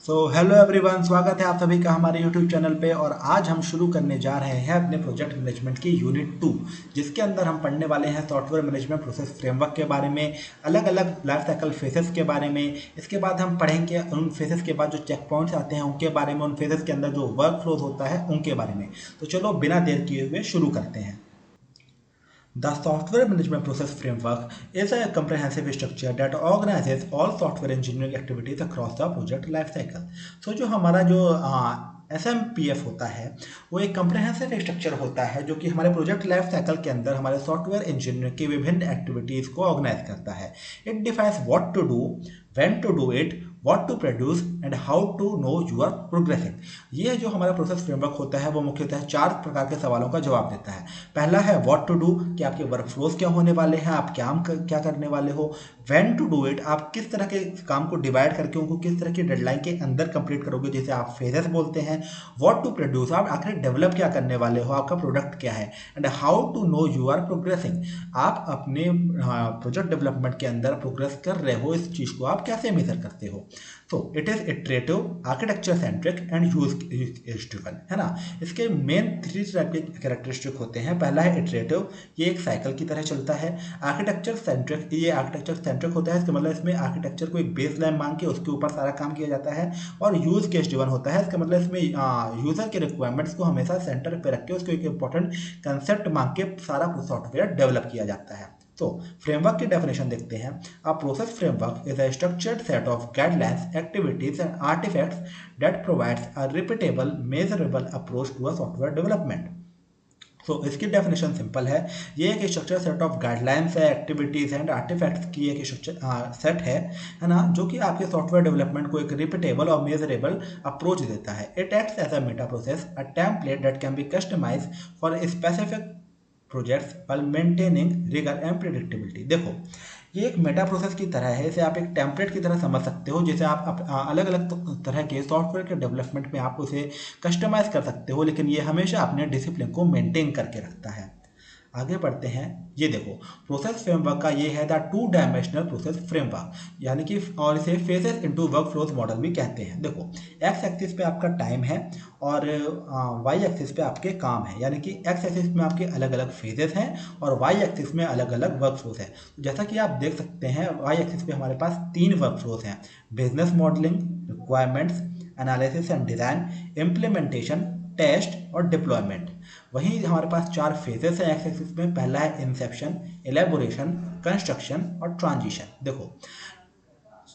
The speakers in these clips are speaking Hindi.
हेलो एवरीवन, स्वागत है आप सभी का हमारे यूट्यूब चैनल पे। और आज हम शुरू करने जा रहे हैं अपने प्रोजेक्ट मैनेजमेंट की यूनिट 2, जिसके अंदर हम पढ़ने वाले हैं सॉफ्टवेयर मैनेजमेंट प्रोसेस फ्रेमवर्क के बारे में, अलग अलग लाइफ साइकिल फेसेस के बारे में। इसके बाद हम पढ़ेंगे उन फेसेस के बाद जो चेक पॉइंट्स आते हैं उनके बारे में, उन फेसेस के अंदर जो वर्क फ्लोज होता है उनके बारे में। तो चलो बिना देर किए हुए शुरू करते हैं। The software management process framework is a comprehensive structure that organizes all software engineering activities across the project life cycle. So जो हमारा जो SMPF होता है वो एक कम्प्रहेंसिव स्ट्रक्चर होता है जो कि हमारे प्रोजेक्ट लाइफ साइकिल के अंदर हमारे सॉफ्टवेयर इंजीनियर की विभिन्न एक्टिविटीज़ को ऑर्गेनाइज करता है। It defines what to do, when to do it, what to produce and how to know you are progressing. ये जो हमारा प्रोसेस फ्रेमवर्क होता है वो मुख्यतः 4 प्रकार के सवालों का जवाब देता है। पहला है व्हाट टू डू, कि आपके वर्क फ्लोज क्या होने वाले हैं, आप क्या करने वाले हो। व्हेन टू डू इट, आप किस तरह के काम को डिवाइड करके उनको किस तरह की डेडलाइन के अंदर कंप्लीट करोगे, जिसे आप फेजेस बोलते हैं। व्हाट टू प्रोड्यूस, आप आखिर डेवलप क्या करने वाले हो, आपका प्रोडक्ट क्या है। And how to know you are progressing, आप अपने प्रोजेक्ट डेवलपमेंट के अंदर प्रोग्रेस कर रहे हो, इस चीज़ को आप कैसे मेजर करते हो। तो it is iterative, architecture centric and use driven, है ना। इसके मेन 3 टाइप के कैरेक्टरिस्टिक होते हैं। पहला है इटरेटिव, ये एक साइकिल की तरह चलता है। आर्किटेक्चर सेंट्रिक, ये आर्किटेक्चर सेंट्रिक होता है, इसका मतलब इसमें आर्किटेक्चर को एक बेस लाइन मान के उसके ऊपर सारा काम किया जाता है। और यूज केस ड्रिवन होता है, इसका मतलब इसमें यूजर के रिक्वायरमेंट्स को हमेशा सेंटर पे रख के उसको एक इंपॉर्टेंट कंसेप्ट मान के सारा सॉफ्टवेयर डेवलप किया जाता है। तो फ्रेमवर्क की डेफिनेशन देखते हैं। A process framework is a structured set of guidelines, activities and artifacts that provides a repeatable, measurable approach to a software development. तो इसकी डेफिनेशन सिंपल है। ये एक स्ट्रक्चर सेट ऑफ गाइडलाइंस है, एक्टिविटीज एंड आर्टिफैक्ट्स की एक स्ट्रक्चर सेट है ना, जो कि आपके सॉफ्टवेयर डेवलपमेंट को एक रिपीटेबल और मेजरेबल अप्रोच देता है। It acts as a meta process, a template that can be customised for specific projects while maintaining rigor and predictability। देखो, ये एक मेटा प्रोसेस की तरह है, इसे आप एक टेम्पलेट की तरह समझ सकते हो, जैसे आप अलग अलग तरह के सॉफ्टवेयर के डेवलपमेंट में आप उसे कस्टमाइज कर सकते हो, लेकिन ये हमेशा अपने डिसिप्लिन को मेंटेन करके रखता है। आगे बढ़ते हैं। ये देखो, प्रोसेस फ्रेमवर्क का ये है द 2 डायमेंशनल प्रोसेस फ्रेमवर्क, यानी कि और इसे faces into workflows model भी कहते हैं। देखो, एक्स एक्सिस पे आपका टाइम है और वाई एक्सिस पे आपके काम है, यानी कि एक्स एक्सिस में आपके अलग अलग फेजेस हैं और वाई एक्सिस में अलग अलग वर्क फ्लोज है। जैसा कि आप देख सकते हैं, वाई एक्सिस पे हमारे पास 3 वर्क फ्लोज हैं: business modelling, requirements analysis and design, implementation, test और डिप्लॉयमेंट। वहीं हमारे पास 4 फेजेस हैं एक्स एक्सिस में। पहला है इंसेप्शन, एलेबोरेशन, कंस्ट्रक्शन और ट्रांजिशन। देखो,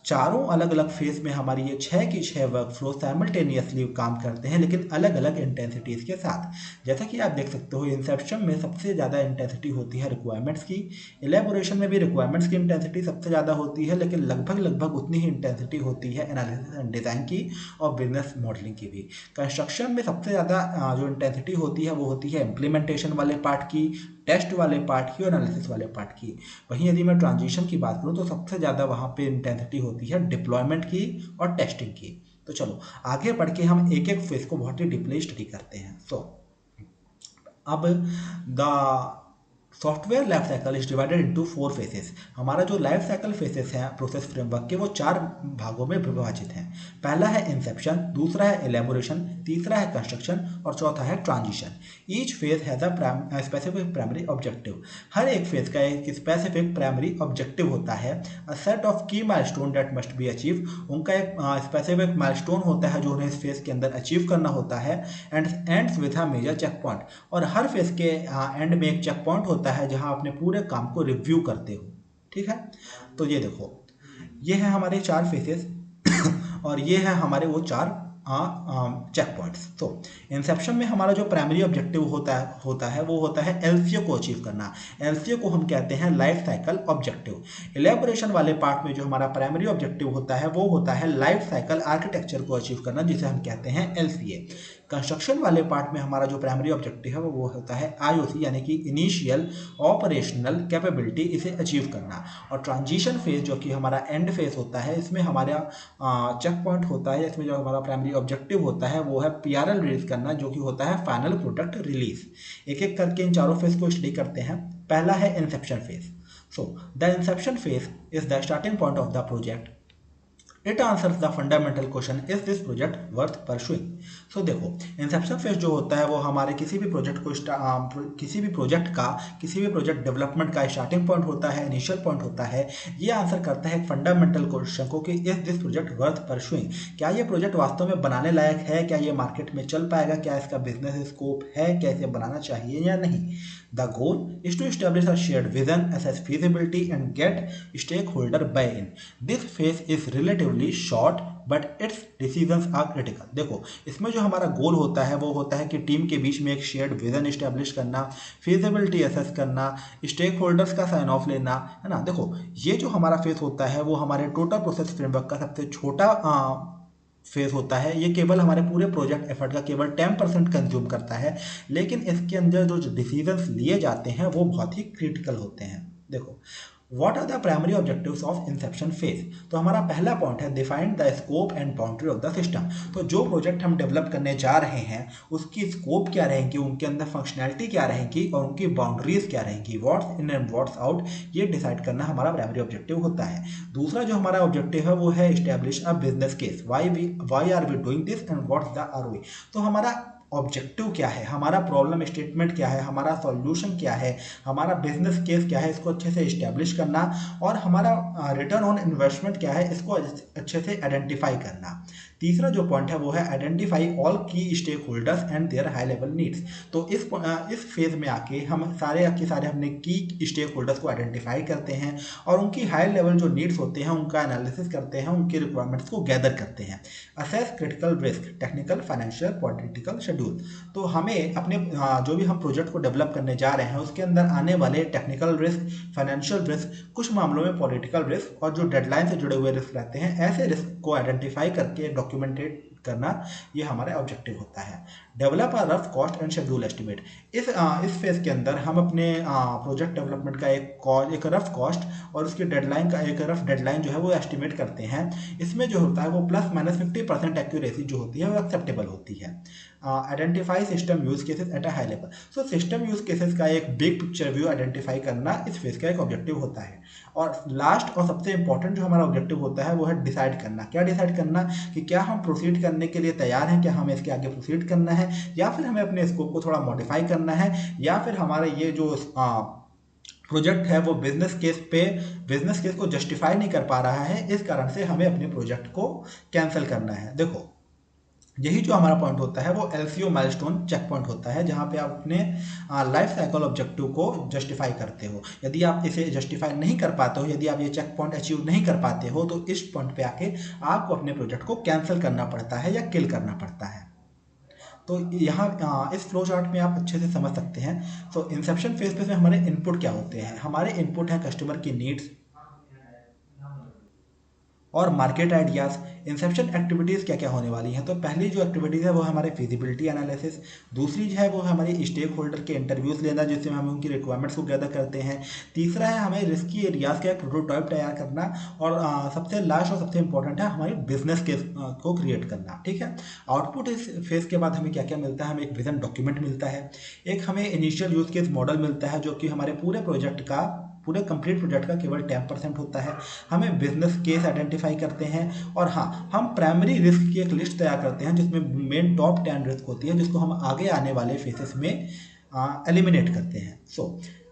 चारों अलग अलग फेज में हमारी ये 6 की 6 वर्क फ्लो साइमल्टेनियसली काम करते हैं, लेकिन अलग अलग इंटेंसिटीज के साथ। जैसा कि आप देख सकते हो, इंसेप्शन में सबसे ज़्यादा इंटेंसिटी होती है रिक्वायरमेंट्स की, एलेबोरेशन में भी रिक्वायरमेंट्स की इंटेंसिटी सबसे ज़्यादा होती है, लेकिन लगभग लगभग उतनी ही इंटेंसिटी होती है एनालिसिस एंड डिज़ाइन की और बिजनेस मॉडलिंग की भी। कंस्ट्रक्शन में सबसे ज़्यादा जो इंटेंसिटी होती है वो होती है इम्प्लीमेंटेशन वाले पार्ट की, टेस्ट वाले पार्ट की और एनालिसिस वाले पार्ट की। वहीं यदि मैं ट्रांजिशन की बात करूं तो सबसे ज़्यादा वहाँ पे इंटेंसिटी होती है डिप्लॉयमेंट की और टेस्टिंग की। तो चलो आगे बढ़ के हम एक एक फेज को बहुत ही डीपली स्टडी करते हैं। अब the software life cycle is divided into 4 faces. हमारा जो लाइफ साइकिल फेसेस हैं प्रोसेस फ्रेमवर्क के, वो 4 भागों में विभाजित हैं। पहला है इंसेप्शन, दूसरा है एलेबोरेशन, तीसरा है कंस्ट्रक्शन और चौथा है transition. Each phase has a specific primary objective. हर एक फेज का एक स्पेसिफिक प्राइमरी ऑब्जेक्टिव होता है। A set of key milestone that must be achieve, उनका एक स्पेसिफिक माइलस्टोन होता है जो उन्हें इस फेज के अंदर अचीव करना होता है। And ends with a major check point, और हर फेज के एंड में एक चेक पॉइंट होता है जहां अपने पूरे काम को रिव्यू करते हो। ठीक है, तो ये देखो, ये है हमारे 4 फेसेस और ये है हमारे वो 4 चेक पॉइंट्स। तो इंसेप्शन में हमारा जो प्राइमरी ऑब्जेक्टिव होता है वो होता है एलसीओ को अचीव करना। एलसीओ को हम कहते हैं लाइफ साइकिल ऑब्जेक्टिव। इलेबोरेशन वाले पार्ट में जो हमारा प्राइमरी ऑब्जेक्टिव होता है वो होता है लाइफ साइकिल आर्किटेक्चर को अचीव करना, जिसे हम कहते हैं एलसीए। कंस्ट्रक्शन वाले पार्ट में हमारा जो प्राइमरी ऑब्जेक्टिव है वो होता है आईओसी, यानी कि इनिशियल ऑपरेशनल कैपेबिलिटी, इसे अचीव करना। और ट्रांजिशन फेज जो कि हमारा एंड फेज होता है, इसमें हमारा चेक पॉइंट होता है, इसमें जो हमारा प्राइमरी ऑब्जेक्टिव होता है वो है पीआरएल रिलीज करना, जो कि होता है फाइनल प्रोडक्ट रिलीज। एक एक करके इन चारों फेज को स्टडी करते हैं। पहला है inception phase. So the inception phase is the starting point of the project it answers the fundamental question, is this project worth pursuing. So देखो, इंसेप्शन फेज जो होता है वो हमारे किसी भी प्रोजेक्ट को किसी भी प्रोजेक्ट डेवलपमेंट का स्टार्टिंग पॉइंट होता है, इनिशियल पॉइंट होता है। ये आंसर करता है एक फंडामेंटल क्वेश्चन को कि is this project worth pursuing, क्या ये प्रोजेक्ट वास्तव में बनाने लायक है, क्या ये मार्केट में चल पाएगा, क्या इसका बिजनेस स्कोप है, क्या इसे बनाना चाहिए या नहीं। The goal is to establish a shared vision, assess feasibility, and get stakeholder buy-in. This phase is relatively short, but its decisions are critical. देखो, इसमें जो हमारा गोल होता है वो होता है कि टीम के बीच में एक शेयर्ड विजन इस्टेब्लिश करना, फिजिबिलिटी असेस करना, स्टेक होल्डर्स का साइन ऑफ लेना, है ना। देखो, ये जो हमारा फेज होता है वो हमारे टोटल प्रोसेस फ्रेमवर्क का सबसे छोटा फेज होता है। ये केवल हमारे पूरे प्रोजेक्ट एफर्ट का केवल 10% कंज्यूम करता है, लेकिन इसके अंदर जो डिसीजंस लिए जाते हैं वो बहुत ही क्रिटिकल होते हैं। देखो, what are the primary objectives of inception phase. तो हमारा पहला पॉइंट है defined the scope and boundary of the system. तो जो प्रोजेक्ट हम डेवलप करने जा रहे हैं उसकी स्कोप क्या रहेगी, उनके अंदर फंक्शनैलिटी क्या रहेगी और उनकी बाउंड्रीज क्या रहेंगी, what's in and what's out, ये डिसाइड करना हमारा प्राइमरी ऑब्जेक्टिव होता है। दूसरा जो हमारा ऑब्जेक्टिव है वो है establish a business case, why are we doing this and what's the ROI. तो हमारा ऑब्जेक्टिव क्या है, हमारा प्रॉब्लम स्टेटमेंट क्या है, हमारा सॉल्यूशन क्या है, हमारा बिजनेस केस क्या है, इसको अच्छे से इस्टेब्लिश करना, और हमारा रिटर्न ऑन इन्वेस्टमेंट क्या है, इसको अच्छे से आइडेंटिफाई करना। तीसरा जो पॉइंट है वो है identify all key stake holders and their high level needs. तो इस फेज में आके हम सारे के सारे अपने की स्टेक होल्डर्स को आइडेंटिफाई करते हैं और उनकी हाई लेवल जो नीड्स होते हैं उनका एनालिसिस करते हैं, उनकी रिक्वायरमेंट्स को गैदर करते हैं। Assess critical risk, technical, financial, political schedule. तो हमें अपने जो भी हम प्रोजेक्ट को डेवलप करने जा रहे हैं उसके अंदर आने वाले टेक्निकल रिस्क, फाइनेंशियल रिस्क, कुछ मामलों में पॉलिटिकल रिस्क और जो डेडलाइन से जुड़े हुए रिस्क रहते हैं, ऐसे रिस्क को आइडेंटिफाई करके डॉक्यूमेंटेड करना, ये हमारा ऑब्जेक्टिव होता है। Develop a rough cost and schedule estimate. इस फेज के अंदर हम अपने प्रोजेक्ट डेवलपमेंट का एक रफ कॉस्ट और उसकी डेडलाइन का एक रफ डेडलाइन जो है वो एस्टिमेट करते हैं। इसमें जो होता है वो ±50% एक्यूरेसी जो होती है वो एक्सेप्टेबल होती है। Identify system use cases eight a high level. So system use cases का एक बिग पिक्चर व्यू आइडेंटिफाई करना इस फेज का एक ऑब्जेक्टिव होता है। और लास्ट और सबसे इंपॉर्टेंट जो हमारा ऑब्जेक्टिव होता है वो है डिसाइड करना। क्या डिसाइड करना कि क्या हम प्रोसीड करने के लिए तैयार हैं, क्या हमें इसके आगे प्रोसीड करना है या फिर हमें अपने स्कोप को थोड़ा मॉडिफाई करना है, या फिर हमारे ये जो प्रोजेक्ट है वो बिजनेस केस को जस्टिफाई नहीं कर पा रहा है, इस कारण से हमें अपने प्रोजेक्ट को कैंसिल करना है। देखो, यही जो हमारा पॉइंट होता है वो एलसीओ माइलस्टोन चेक पॉइंट होता है, जहां पे आप अपने लाइफ साइकिल ऑब्जेक्टिव को जस्टिफाई करते हो। यदि आप इसे जस्टिफाई नहीं कर पाते हो, यदि आप ये चेक पॉइंट अचीव नहीं कर पाते हो, तो इस पॉइंट पे आके आपको अपने प्रोजेक्ट को कैंसिल करना पड़ता है या किल करना पड़ता है। तो यहाँ इस फ्लो चार्ट में आप अच्छे से समझ सकते हैं। सो इंसेप्शन फेज पे हमारे इनपुट क्या होते हैं। हमारे इनपुट है कस्टमर की नीड्स और मार्केट आइडियाज़। इंसेप्शन एक्टिविटीज़ क्या क्या होने वाली हैं, तो पहली जो एक्टिविटीज़ है वो हमारे फिजिबिलिटी एनालिसिस। दूसरी जो है वो हमारी स्टेक होल्डर के इंटरव्यूज़ लेना जिससे हम उनकी रिक्वायरमेंट्स को गैदर करते हैं। तीसरा है हमें रिस्की एरियाज़ का एक प्रोटोटाइप तैयार करना। और सबसे लास्ट और सबसे इंपॉर्टेंट है हमारी बिजनेस केस को क्रिएट करना। ठीक है, आउटपुट इस फेज के बाद हमें क्या क्या मिलता है, हमें एक विजन डॉक्यूमेंट मिलता है, एक हमें इनिशियल यूज केस मॉडल मिलता है जो कि हमारे पूरे कंप्लीट प्रोजेक्ट का केवल 10% होता है। हमें बिजनेस केस आइडेंटिफाई करते हैं और हाँ, हम प्राइमरी रिस्क की एक लिस्ट तैयार करते हैं जिसमें मेन टॉप 10 रिस्क होती है जिसको हम आगे आने वाले फेसेस में एलिमिनेट करते हैं। So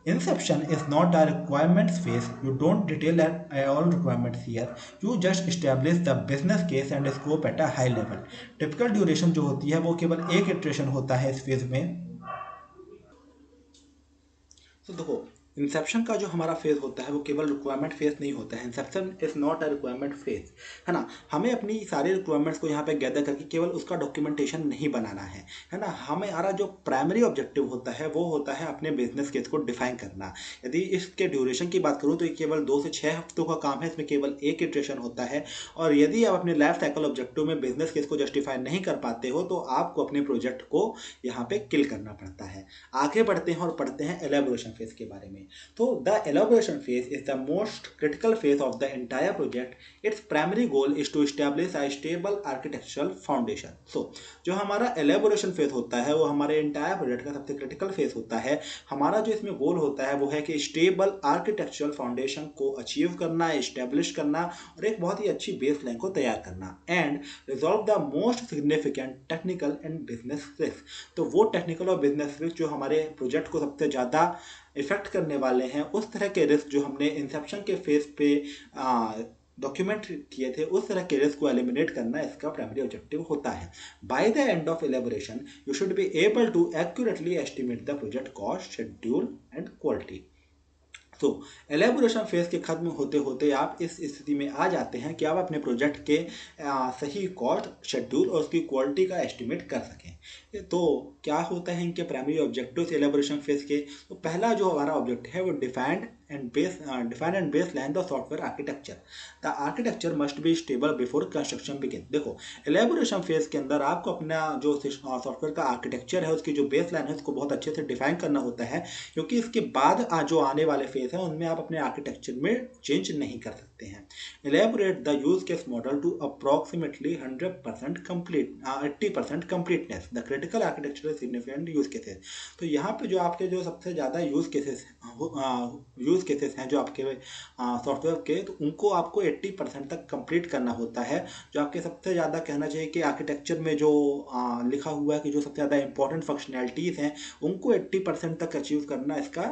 inception is not a requirements phase, you don't detail all requirements here, you just establish the business case and scope at a high level. Typical duration जो होती है वो केवल एक इटरेशन होता है इस फेज में। तो देखो, इंसेप्शन का जो हमारा फेज होता है वो केवल रिक्वायरमेंट फेज नहीं होता है। Inception is not a requirement phase, है ना। हमें अपनी सारी रिक्वायरमेंट्स को यहाँ पे गैदर करके केवल उसका डॉक्यूमेंटेशन नहीं बनाना है ना। हमारा जो प्राइमरी ऑब्जेक्टिव होता है वो होता है अपने बिजनेस केस को डिफाइन करना। यदि इसके ड्यूरेशन की बात करूँ तो ये केवल 2 से 6 हफ्तों का काम है, इसमें केवल एक इटरेशन होता है। और यदि आप अपने लाइफ साइकिल ऑब्जेक्टिव में बिजनेस केस को जस्टिफाई नहीं कर पाते हो तो आपको अपने प्रोजेक्ट को यहाँ पे किल करना पड़ता है। आगे बढ़ते हैं और पढ़ते हैं एलेबोरेशन फेज के बारे में। तो the elaboration phase is the most critical phase of the entire project. It's primary goal is to establish a stable architectural foundation. So जो हमारा एलाबोरेशन फेज होता है वो हमारे एंटायर प्रोजेक्ट का सबसे क्रिटिकल फेज होता है। हमारा जो इसमें गोल होता है वो है कि स्टेबल आर्किटेक्चरल फाउंडेशन को अचीव करना, एस्टैब्लिश करना और एक बहुत ही अच्छी बेस लाइन को तैयार करना and resolve the most significant technical and business risk. तो वो टेक्निकल और बिजनेस रिस्क जो हमारे प्रोजेक्ट को सबसे ज़्यादा इफेक्ट करने वाले हैं, उस तरह के रिस्क जो हमने इंसेप्शन के फेज पे डॉक्यूमेंट किए थे, उस तरह के रिस्क को एलिमिनेट करना इसका प्राइमरी ऑब्जेक्टिव होता है। By the end of elaboration you should be able to accurately estimate the project cost, schedule and quality. तो एलेबोरेशन फेज के खत्म होते होते आप इस स्थिति में आ जाते हैं कि आप अपने प्रोजेक्ट के सही कॉस्ट, शेड्यूल और उसकी क्वालिटी का एस्टिमेट कर सकें। तो क्या होता है इनके प्राइमरी ऑब्जेक्टिव्स एलेबोरेशन फेज के? तो पहला जो हमारा ऑब्जेक्ट है वो defined and base line the software architecture. The architecture must be stable before construction begin. देखो एलेबोरेशन फेज के अंदर आपको अपना जो सॉफ्टवेयर का आर्किटेक्चर है उसकी जो बेस लाइन है उसको बहुत अच्छे से डिफाइन करना होता है, क्योंकि इसके बाद जो आने वाले फेज है उनमें आप अपने आर्किटेक्चर में चेंज नहीं कर सकते हैं। Elaborate the use case model to approximately 100% complete 80% completeness the critical architectural significant use cases. तो यहाँ पे जो आपके जो सबसे ज़्यादा यूज केसेस हैं जो आपके सॉफ्टवेयर के, तो उनको आपको 80% तक कंप्लीट करना होता है। जो आपके सबसे ज़्यादा कहना चाहिए कि आर्किटेक्चर में जो लिखा हुआ है कि जो सबसे ज़्यादा इंपॉर्टेंट फंक्शनैलिटीज़ हैं उनको 80% तक अचीव करना इसका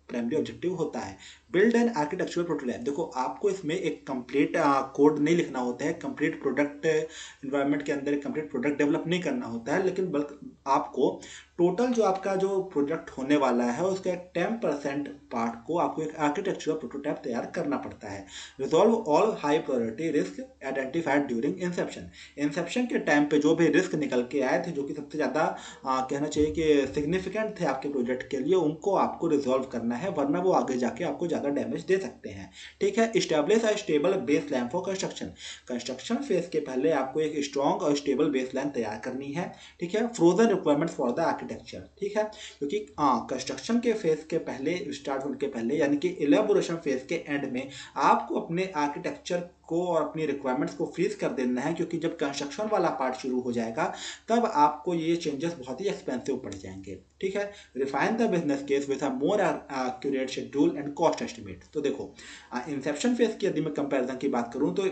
प्राइमरी ऑब्जेक्टिव होता है। Build an architectural prototype. देखो आपको इसमें एक कंप्लीट कोड नहीं लिखना होता है, कंप्लीट प्रोडक्ट इन्वायरमेंट के अंदर एक कंप्लीट प्रोडक्ट डेवलप नहीं करना होता है, लेकिन बल्कि आपको टोटल जो आपका जो प्रोजेक्ट होने वाला है उसका 10% पार्ट को आपको एक आर्किटेक्चरल प्रोटोटाइप तैयार करना पड़ता है। Resolve all high priority risk identified during Inception. Inception के टाइम पे जो भी रिस्क निकल के आए थे, जो कि सबसे ज़्यादा कहना चाहिए कि सिग्निफिकेंट थे आपके प्रोजेक्ट के लिए, उनको आपको रिजॉल्व करना है, वरना वो आगे जाके आपको ज़्यादा डैमेज दे सकते हैं। ठीक है। Establish a stable base line for construction. Construction phase के पहले आपको एक स्ट्रॉन्ग और स्टेबल बेस लाइन तैयार करनी है। ठीक है। Frozen requirements for the architecture. ठीक है, क्योंकि कंस्ट्रक्शन के फेज के पहले, स्टार्ट होने के पहले यानी कि इलेबोरेशन फेज के एंड में आपको अपने आर्किटेक्चर को और अपनी रिक्वायरमेंट्स को फ्रीज कर देना है, क्योंकि जब कंस्ट्रक्शन वाला पार्ट शुरू हो जाएगा तब आपको ये चेंजेस बहुत ही एक्सपेंसिव पड़ जाएंगे। ठीक है। Refine the business case with a more accurate schedule and cost estimate. तो देखो इंसेप्शन फेज की यदि मैं कंपैरिजन की बात करूं तो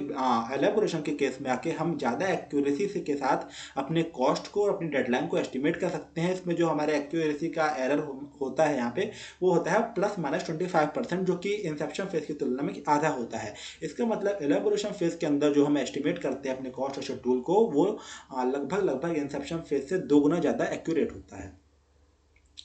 एलेबोरेशन के केस में आके हम ज़्यादा एक्यूरेसी से के साथ अपने कॉस्ट को और अपनी डेडलाइन को एस्टिमेट कर सकते हैं। इसमें जो हमारे एक्यूरेसी का एरर होता है यहाँ पे वो होता है +-25%, जो कि इंसेप्शन फेज की तुलना में आधा होता है। इसका मतलब एलेबोरेशन फेज के अंदर जो हम एस्टिमेट करते हैं अपने कॉस्ट और शेड्यूल को, वो लगभग इंसेप्शन फेज से 2 गुना ज़्यादा एक्यूरेट होता है।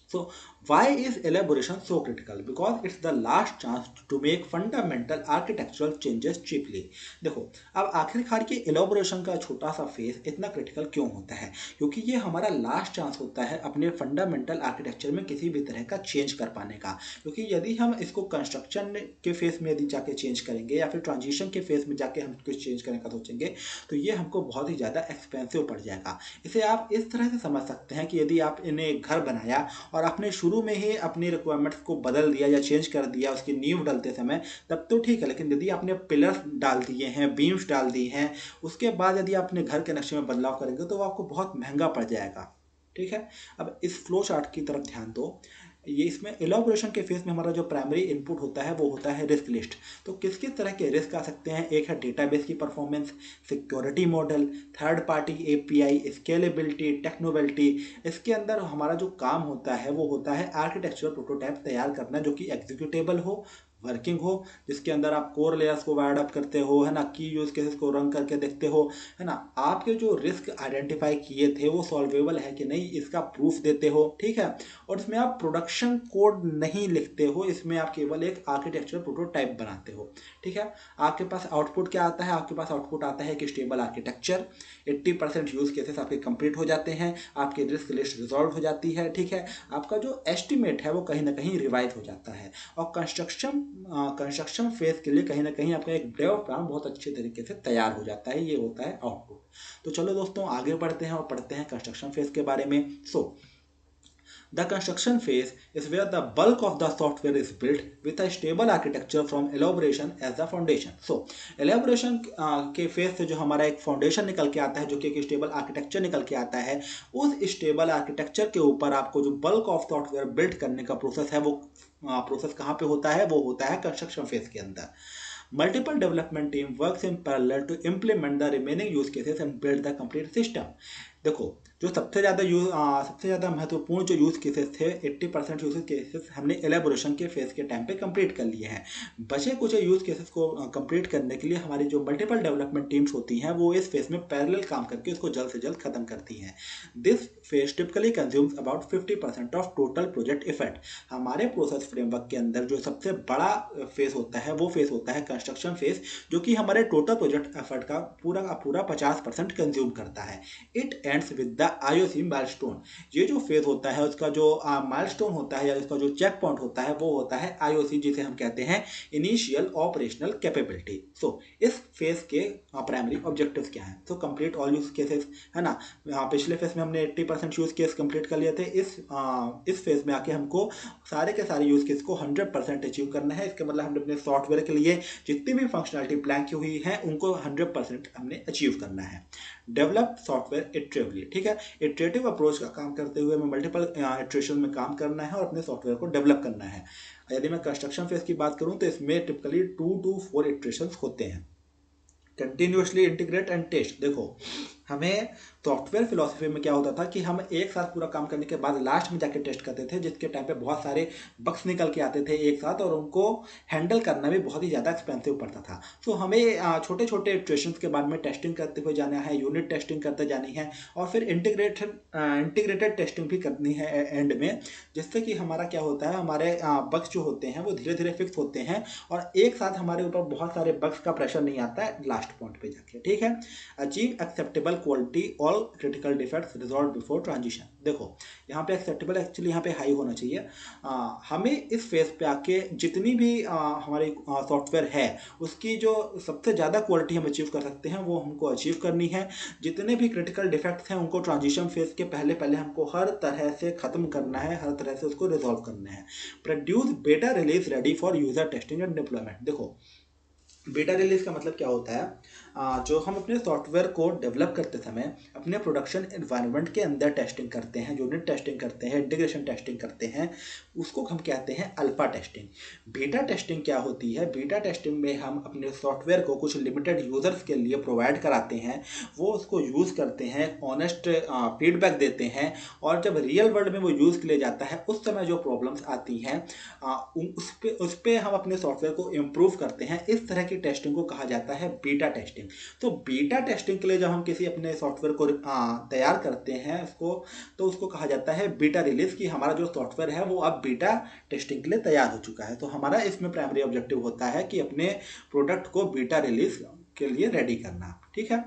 So why is elaboration so critical? Because it's the last chance to make fundamental architectural changes cheaply. देखो अब आखिरकार ये एलाबोरेशन का छोटा सा फेज इतना क्रिटिकल क्यों होता है? क्योंकि ये हमारा लास्ट चांस होता है अपने फंडामेंटल आर्किटेक्चर में किसी भी तरह का चेंज कर पाने का। क्योंकि यदि हम इसको कंस्ट्रक्शन के फेज में यदि जाके चेंज करेंगे या फिर ट्रांजिशन के फेज में जाके हम कुछ चेंज करने का सोचेंगे तो ये हमको बहुत ही ज़्यादा एक्सपेंसिव पड़ जाएगा। इसे आप इस तरह से समझ सकते हैं कि यदि आप इन्हें घर बनाया और आपने शुरू में ही अपनी रिक्वायरमेंट्स को बदल दिया या चेंज कर दिया उसकी नींव डालते समय, तब तो ठीक है, लेकिन यदि आपने पिलर्स डाल दिए हैं, बीम्स डाल दी हैं, उसके बाद यदि आपने घर के नक्शे में बदलाव करेंगे तो वो आपको बहुत महंगा पड़ जाएगा। ठीक है। अब इस फ्लो चार्ट की तरफ ध्यान दो। ये इसमें एलाबोरेशन के फेज में हमारा जो प्राइमरी इनपुट होता है वो होता है रिस्क लिस्ट। तो किस किस तरह के रिस्क आ सकते हैं? एक है डेटाबेस की performance, security model, third party API, scalability, टेक्नोबिलिटी। इसके अंदर हमारा जो काम होता है वो होता है आर्किटेक्चरल प्रोटोटाइप तैयार करना, जो कि एग्जीक्यूटेबल हो, वर्किंग हो, जिसके अंदर आप कोर लेयर्स को वायर्ड अप करते हो, है ना, की यूज केसेस को रन करके देखते हो, है ना, आपके जो रिस्क आइडेंटिफाई किए थे वो सॉल्वेबल है कि नहीं इसका प्रूफ देते हो। ठीक है। और इसमें आप प्रोडक्शन कोड नहीं लिखते हो, इसमें आप केवल एक आर्किटेक्चर प्रोटोटाइप बनाते हो। ठीक है। आपके पास आउटपुट क्या आता है? आपके पास आउटपुट आता है कि स्टेबल आर्किटेक्चर, 80% यूज केसेस आपके कंप्लीट हो जाते हैं, आपकी रिस्क लिस्ट रिजॉल्व हो जाती है। ठीक है। आपका जो एस्टिमेट है वो कहीं ना कहीं रिवाइज हो जाता है, और कंस्ट्रक्शन फेज के लिए कहीं ना कहीं आपका एक डेव प्लान बहुत अच्छे तरीके से तैयार हो जाता है। ये होता है आउटपुट। तो चलो दोस्तों आगे बढ़ते हैं और पढ़ते हैं कंस्ट्रक्शन फेज के बारे में। The construction phase is where the bulk of the software is built with a stable architecture from elaboration as the foundation. So elaboration के फेज से जो हमारा एक फाउंडेशन निकल के आता है, जो कि एक स्टेबल आर्किटेक्चर निकल के आता है, उस स्टेबल आर्किटेक्चर के ऊपर आपको जो बल्क ऑफ सॉफ्टवेयर बिल्ड करने का प्रोसेस है, वो प्रोसेस कहाँ पे होता है? वो होता है कंस्ट्रक्शन फेज के अंदर. Multiple development team works in parallel to implement the remaining use cases and build the complete system. देखो, जो सबसे ज़्यादा महत्वपूर्ण जो यूज़ केसेस थे, 80% यूज केसेस हमने एलेबोरेशन के फेज़ के टाइम पे कंप्लीट कर लिए हैं. बचे कुछ यूज़ केसेस को कंप्लीट करने के लिए हमारी जो मल्टीपल डेवलपमेंट टीम्स होती हैं, वो इस फेज़ में पैरेलल काम करके उसको जल्द से जल्द खत्म करती हैं. This phase typically consumes about 50% of total project effect. हमारे प्रोसेस फ्रेमवर्क के अंदर जो सबसे बड़ा फेज़ होता है, वो फेज़ होता है कंस्ट्रक्शन फेज़, जो कि हमारे टोटल प्रोजेक्ट एफर्ट का पूरा 50% कंज्यूम करता है. It ends with the IOC milestone. ये जो फेज होता है, उसका जो माइलस्टोन होता है या उसका जो चेक पॉइंट होता है, वो होता है IOC, जिसे हम कहते हैं इनिशियल ऑपरेशनल कैपेबिलिटी. सो इस फेज के प्राइमरी ऑब्जेक्टिव्स क्या हैं? तो कंप्लीट ऑल यूज केसेस, है ना. पिछले फेज में हमने 80% यूज केस कंप्लीट कर लिए थे. इस फेज में आके हमको सारे के सारे यूज केस को 100% अचीव करना है. इसके मतलब हमने अपने सॉफ्टवेयर के लिए जितनी भी फंक्शनलिटी प्लान की हुई है, उनको 100% हमने अचीव करना है. Develop software iteratively. ठीक है, इटरेटिव अप्रोच का काम करते हुए हमें मल्टीपल इटरेशन में काम करना है और अपने सॉफ्टवेयर को डेवलप करना है. यदि मैं कंस्ट्रक्शन फेज की बात करूं तो इसमें टिपिकली 2 to 4 इटरेशंस होते हैं. Continuously integrate and test. देखो, हमें सॉफ्टवेयर फिलोसफी में क्या होता था कि हम एक साथ पूरा काम करने के बाद लास्ट में जाके टेस्ट करते थे, जिसके टाइम पे बहुत सारे बग्स निकल के आते थे एक साथ, और उनको हैंडल करना भी बहुत ही ज़्यादा एक्सपेंसिव पड़ता था. तो हमें छोटे छोटे इटरेशंस के बाद में टेस्टिंग करते हुए जाना है, यूनिट टेस्टिंग करते जानी है, और फिर इंटीग्रेटेड टेस्टिंग भी करनी है एंड में, जिससे कि हमारा क्या होता है, हमारे बग्स जो होते हैं वो धीरे धीरे फिक्स होते हैं और एक साथ हमारे ऊपर बहुत सारे बग्स का प्रेशर नहीं आता है लास्ट पॉइंट पे जाके. ठीक है. Achieve acceptable quality, all critical defects resolve before transition. देखो, यहाँ पे एक्सेप्टेबल एक्चुअली यहाँ पे हाई होना चाहिए. हमें इस फेज पे आके जितनी भी हमारी सॉफ्टवेयर है, उसकी जो सबसे ज़्यादा क्वालिटी हम अचीव कर सकते हैं, वो हमको अचीव करनी है. जितने भी क्रिटिकल डिफेक्ट्स हैं, उनको ट्रांजिशन फेज के पहले पहले हमको हर तरह से ख़त्म करना है, हर तरह से उसको रिजॉल्व करना है. प्रोड्यूस बेटा release ready for user testing and deployment. देखो, बेटा रिलीज का मतलब क्या होता है? जो हम अपने सॉफ्टवेयर को डेवलप करते समय अपने प्रोडक्शन एनवायरनमेंट के अंदर टेस्टिंग करते हैं, यूनिट टेस्टिंग करते हैं, इंटीग्रेशन टेस्टिंग करते हैं, उसको हम कहते हैं अल्फा टेस्टिंग. बीटा टेस्टिंग क्या होती है? बीटा टेस्टिंग में हम अपने सॉफ्टवेयर को कुछ लिमिटेड यूजर्स के लिए प्रोवाइड कराते हैं, वो उसको यूज़ करते हैं, ऑनेस्ट फीडबैक देते हैं, और जब रियल वर्ल्ड में वो यूज़ के लिए जाता है, उस समय जो प्रॉब्लम्स आती हैं उस पर हम अपने सॉफ्टवेयर को इम्प्रूव करते हैं. इस तरह की टेस्टिंग को कहा जाता है बीटा टेस्टिंग. तो बीटा टेस्टिंग के लिए जब हम किसी अपने सॉफ्टवेयर को तैयार करते हैं उसको कहा जाता है बीटा रिलीज, कि हमारा जो सॉफ्टवेयर है वो अब बीटा टेस्टिंग के लिए तैयार हो चुका है. तो हमारा इसमें प्राइमरी ऑब्जेक्टिव होता है कि अपने प्रोडक्ट को बीटा रिलीज के लिए रेडी करना. ठीक है.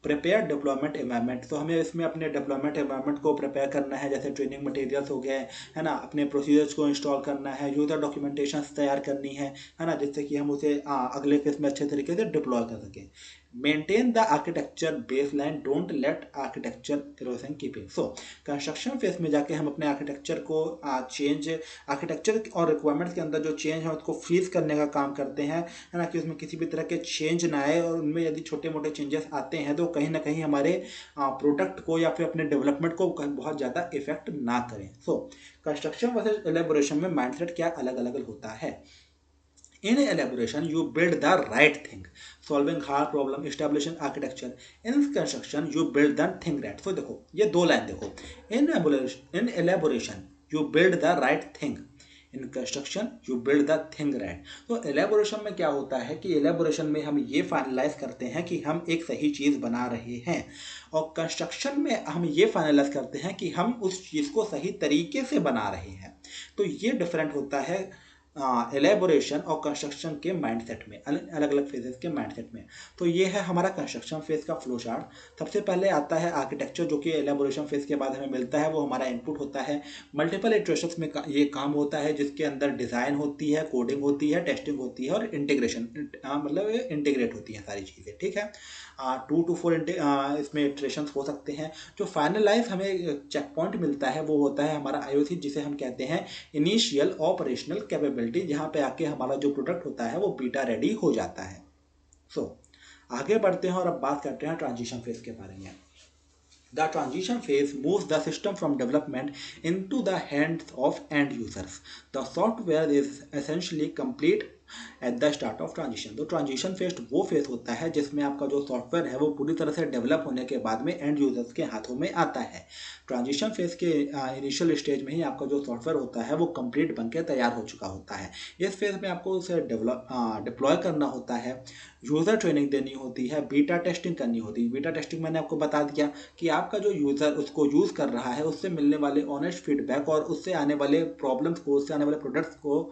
Prepare deployment environment. तो हमें इसमें अपने डिप्लॉयमेंट एनवायरनमेंट को प्रिपेयर करना है, जैसे ट्रेनिंग मटेरियल्स हो गए, है ना, अपने प्रोसीजर्स को इंस्टॉल करना है, यूजर डॉक्यूमेंटेशन तैयार करनी है ना, जिससे कि हम उसे अगले फेज में अच्छे तरीके से डिप्लॉय कर सकें. Maintain the architecture baseline, don't let architecture erosion keep it. So construction phase में जाके हम अपने आर्किटेक्चर को आर्किटेक्चर और रिक्वायरमेंट्स के अंदर जो चेंज है उसको फ्रीज करने का काम करते हैं, है ना, कि उसमें किसी भी तरह के चेंज ना आए, और उनमें यदि छोटे मोटे चेंजेस आते हैं तो कहीं ना कहीं हमारे प्रोडक्ट को या फिर अपने डेवलपमेंट को बहुत ज़्यादा इफेक्ट ना करें. सो कंस्ट्रक्शन वर्सेस एलेबोरेशन में माइंडसेट क्या अलग अलग होता है? In elaboration, you build the right thing, solving hard problem, establishing architecture. In construction, you build the thing right. So देखो, ये दो लाइन देखो. In elaboration, you build the right thing. In construction, you build the thing right. तो elaboration में क्या होता है कि elaboration में हम ये फाइनलाइज करते हैं कि हम एक सही चीज़ बना रहे हैं, और कंस्ट्रक्शन में हम ये फाइनलाइज करते हैं कि हम उस चीज़ को सही तरीके से बना रहे हैं. तो ये डिफरेंट होता है एलेबोरेशन और कंस्ट्रक्शन के माइंडसेट में, अलग अलग फेजेस के माइंडसेट में। तो ये है हमारा कंस्ट्रक्शन फेज का फ्लो चार्ट। सबसे पहले आता है आर्किटेक्चर, जो कि एलेबोरेशन फेज के बाद हमें मिलता है, वो हमारा इनपुट होता है। मल्टीपल इटरेशंस में ये काम होता है, जिसके अंदर डिज़ाइन होती है, कोडिंग होती है, टेस्टिंग होती है और इंटीग्रेशन, मतलब इंटीग्रेट होती है सारी चीज़ें, ठीक है। 2 to 4 इसमें इटरेशंस हो सकते हैं। जो फाइनलाइज हमें चेक पॉइंट मिलता है वो होता है हमारा आईओसी, जिसे हम कहते हैं इनिशियल ऑपरेशनल कैपेबिलिटी, जहाँ पे आके हमारा जो प्रोडक्ट होता है वो बीटा रेडी हो जाता है। आगे बढ़ते हैं और अब बात करते हैं ट्रांजिशन फेज के बारे में। The transition phase moves the system from development into the hands of end users. The software is essentially complete at the start of transition. तो ट्रांजिशन फेज वो फेज होता है जिसमें आपका जो सॉफ्टवेयर है वो पूरी तरह से डेवलप होने के बाद में एंड यूजर्स के हाथों में आता है। ट्रांजिशन फेज के इनिशियल स्टेज में ही आपका जो सॉफ्टवेयर होता है वो कंप्लीट बनके तैयार हो चुका होता है। इस फेज में आपको उसे डिप्लॉय करना होता है, यूज़र ट्रेनिंग देनी होती है, बीटा टेस्टिंग करनी होती है। बीटा टेस्टिंग मैंने आपको बता दिया कि आपका जो यूज़र उसको यूज़ कर रहा है उससे मिलने वाले ऑनेस्ट फीडबैक और उससे आने वाले प्रॉब्लम्स को, उससे आने वाले प्रोडक्ट्स को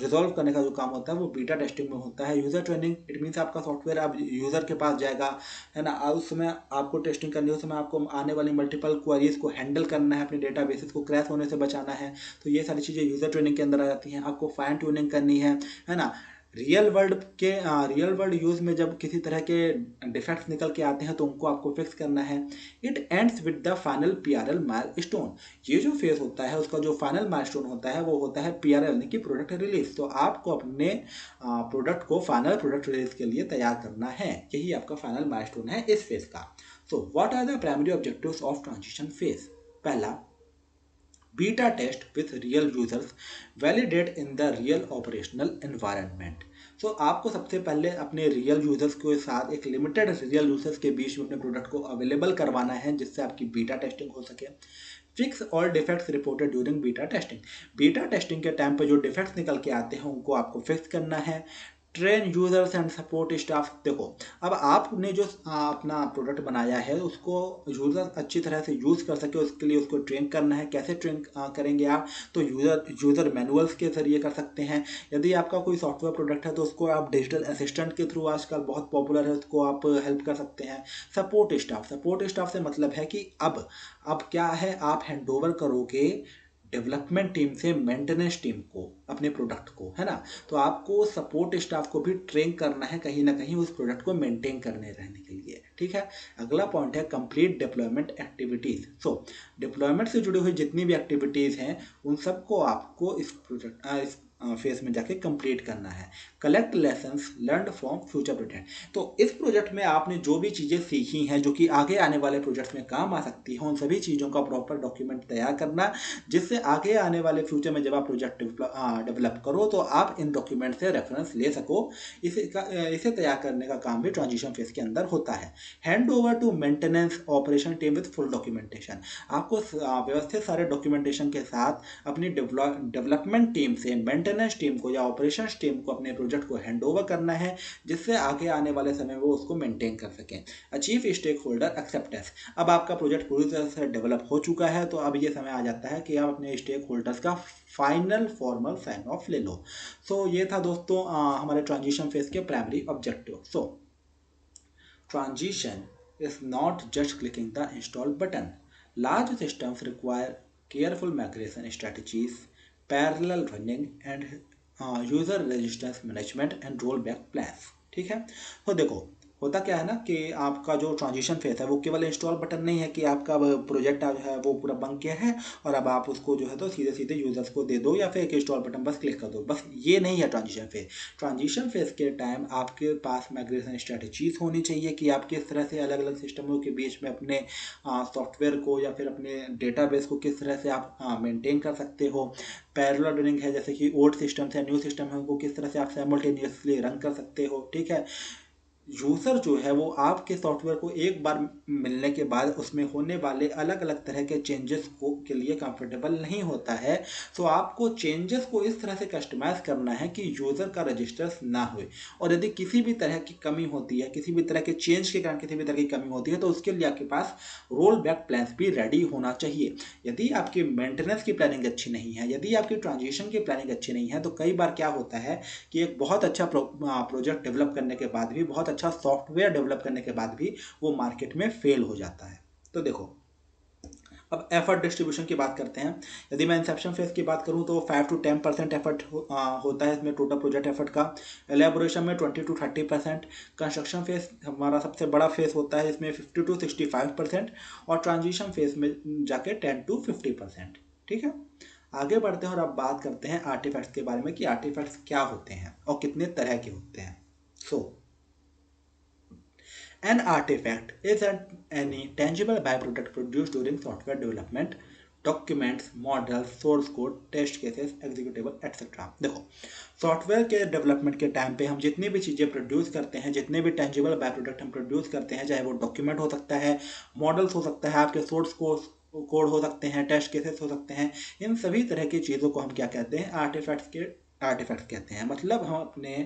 रिजॉल्व करने का जो काम होता है वो बीटा टेस्टिंग में होता है। यूज़र ट्रेनिंग, इट मीन्स आपका सॉफ्टवेयर अब यूज़र के पास जाएगा, है ना, उस समय आपको टेस्टिंग करनी है, उस समय आपको आने वाली मल्टीपल क्वेरीज को हैंडल करना है, अपने डेटा बेसिस को क्रैश होने से बचाना है। तो ये सारी चीज़ें यूज़र ट्रेनिंग के अंदर आ जाती हैं। आपको फाइन ट्यूनिंग करनी है ना। रियल वर्ल्ड यूज़ में जब किसी तरह के डिफेक्ट्स निकल के आते हैं तो उनको आपको फिक्स करना है। It ends with the final PRL milestone. ये जो फेज होता है उसका जो फाइनल माइलस्टोन होता है वो होता है PRL, यानी कि प्रोडक्ट रिलीज। तो आपको अपने प्रोडक्ट को फाइनल प्रोडक्ट रिलीज के लिए तैयार करना है, यही आपका फाइनल माइलस्टोन है इस फेज का। So what are the primary objectives of transition phase? पहला, beta test with real users, validate in the real operational environment। सो आपको सबसे पहले अपने रियल यूजर्स के साथ एक लिमिटेड रियल यूजर्स के बीच में अपने प्रोडक्ट को अवेलेबल करवाना है, जिससे आपकी बीटा टेस्टिंग हो सके। Fix all defects reported during beta testing. Beta testing के टाइम पे जो डिफेक्ट्स निकल के आते हैं उनको आपको फिक्स करना है। Train users and support staff. देखो, अब आपने जो अपना प्रोडक्ट बनाया है उसको यूजर अच्छी तरह से यूज़ कर सके, उसके लिए उसको ट्रेन करना है। कैसे ट्रेन करेंगे आप? तो यूज़र मैनुअल्स के जरिए कर सकते हैं। यदि आपका कोई सॉफ्टवेयर प्रोडक्ट है तो उसको आप डिजिटल असिस्टेंट के थ्रू, आजकल बहुत पॉपुलर है, उसको आप हेल्प कर सकते हैं। सपोर्ट स्टाफ से मतलब है कि अब क्या है, आप हैंड ओवर करोगे डेवलपमेंट टीम से मेंटेनेंस टीम को अपने प्रोडक्ट को, है ना। तो आपको सपोर्ट स्टाफ को भी ट्रेन करना है कहीं ना कहीं उस प्रोडक्ट को मेंटेन करने रहने के लिए, ठीक है। अगला पॉइंट है कंप्लीट डिप्लॉयमेंट एक्टिविटीज। सो डिप्लॉयमेंट से जुड़ी हुई जितनी भी एक्टिविटीज हैं उन सबको आपको इस प्रोजेक्ट फेज में जाके कंप्लीट करना है। Collect lessons learned from future project. तो इस प्रोजेक्ट में आपने जो भी चीज़ें सीखी हैं जो कि आगे आने वाले प्रोजेक्ट में काम आ सकती हैं, उन सभी चीज़ों का प्रॉपर डॉक्यूमेंट तैयार करना, जिससे आगे आने वाले फ्यूचर में जब आप प्रोजेक्ट डेवलप करो तो आप इन डॉक्यूमेंट से रेफरेंस ले सको। इसे तैयार करने का काम भी ट्रांजिशन फेज के अंदर होता है। Hand over to maintenance operation team with full documentation. आपको व्यवस्थित सारे डॉक्यूमेंटेशन के साथ अपनी डेवलपमेंट टीम से मेंटेनेंस टीम को या ऑपरेशंस टीम को अपने प्रोजेक्ट को हैंड ओवर करना है, जिससे आगे आने वाले समय में वो उसको मेंटेन कर सकें। Achieve stakeholder acceptance. अब आपका प्रोजेक्ट पूरी तरह से डेवलप हो चुका है, तो अब ये समय आ जाता है कि आप अपने स्टेक होल्डर्स का फाइनल फॉर्मल साइन ऑफ ले लो। सो ये था दोस्तों हमारे ट्रांजिशन फेज के primary objective. So transition is not just clicking the install button. Large systems require careful migration strategies, parallel running and user resistance management and roll back plans, ठीक है। तो देखो, होता क्या है ना कि आपका जो ट्रांजिशन फेज है वो केवल इंस्टॉल बटन नहीं है कि आपका प्रोजेक्ट जो है वो पूरा बन गया है और अब आप उसको जो है तो सीधे सीधे यूजर्स को दे दो या फिर एक इंस्टॉल बटन बस क्लिक कर दो, बस ये नहीं है ट्रांजिशन फेज। ट्रांजिशन फेज के टाइम आपके पास माइग्रेशन स्ट्रेटजीज होनी चाहिए कि आप किस तरह से अलग अलग सिस्टमों के बीच में अपने सॉफ्टवेयर को या फिर अपने डेटाबेस को किस तरह से आप मेंटेन कर सकते हो। पैरेलल रनिंग है, जैसे कि ओल्ड सिस्टम्स है, न्यू सिस्टम है, उनको किस तरह से आप साइमल्टेनियसली रन कर सकते हो, ठीक है। यूज़र जो है वो आपके सॉफ्टवेयर को एक बार मिलने के बाद उसमें होने वाले अलग अलग तरह के चेंजेस को के लिए कंफर्टेबल नहीं होता है। तो आपको चेंजेस को इस तरह से कस्टमाइज़ करना है कि यूज़र का रजिस्टर्स ना होए, और यदि किसी भी तरह की कमी होती है, किसी भी तरह के चेंज के कारण किसी भी तरह की कमी होती है, तो उसके लिए आपके पास रोल बैक प्लान्स भी रेडी होना चाहिए। यदि आपकी मेंटेनेंस की प्लानिंग अच्छी नहीं है, यदि आपकी ट्रांजिशन की प्लानिंग अच्छी नहीं है, तो कई बार क्या होता है कि एक बहुत अच्छा प्रोजेक्ट डेवलप करने के बाद भी, बहुत अच्छा सॉफ्टवेयर डेवलप करने के बाद भी वो मार्केट में फेल हो जाता है। तो देखो, अब एफर्ट डिस्ट्रीब्यूशन की बात करते हैं। यदि मैं इंसेप्शन फेज की बात करूं तो 5 to 10% एफर्ट होता है इसमें टोटल प्रोजेक्ट एफर्ट का। एलेबोरेशन में 20 to 30%। कंस्ट्रक्शन फेज हमारा सबसे बड़ा फेज होता है, इसमें 50 to 65%। और ट्रांजिशन फेज में जाके 10 to 50%। ठीक है, आगे बढ़ते हैं और अब बात करते हैं आर्टिफैक्ट्स के बारे में कि आर्टिफैक्ट्स क्या होते हैं और कितने तरह के होते हैं। सो an artifact is any tangible byproduct produced during software development. Documents, model, source code, test cases, executable etcetera. देखो, सॉफ्टवेयर के डेवलपमेंट के टाइम पे हम जितनी भी चीज़ें प्रोड्यूस करते हैं, जितने भी टेंजिबल बाय प्रोडक्ट हम प्रोड्यूस करते हैं, चाहे वो डॉक्यूमेंट हो सकता है, मॉडल्स हो सकता है, आपके सोर्स कोड हो सकते हैं, टेस्ट केसेस हो सकते हैं, इन सभी तरह की चीज़ों को हम क्या कहते हैं, आर्टिफैक्ट्स कहते हैं। मतलब हम अपने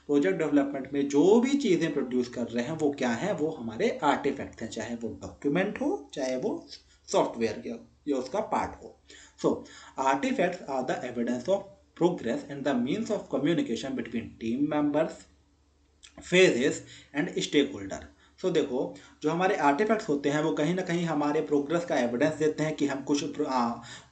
प्रोजेक्ट डेवलपमेंट में जो भी चीज़ें प्रोड्यूस कर रहे हैं वो क्या है, वो हमारे आर्टिफैक्ट्स हैं, चाहे वो डॉक्यूमेंट हो, चाहे वो सॉफ्टवेयर या उसका पार्ट हो। So artifacts are the evidence of progress and the means of communication between team members, phases and stakeholder। सो देखो, जो हमारे आर्टिफैक्ट्स होते हैं वो कहीं ना कहीं हमारे प्रोग्रेस का एविडेंस देते हैं कि हम कुछ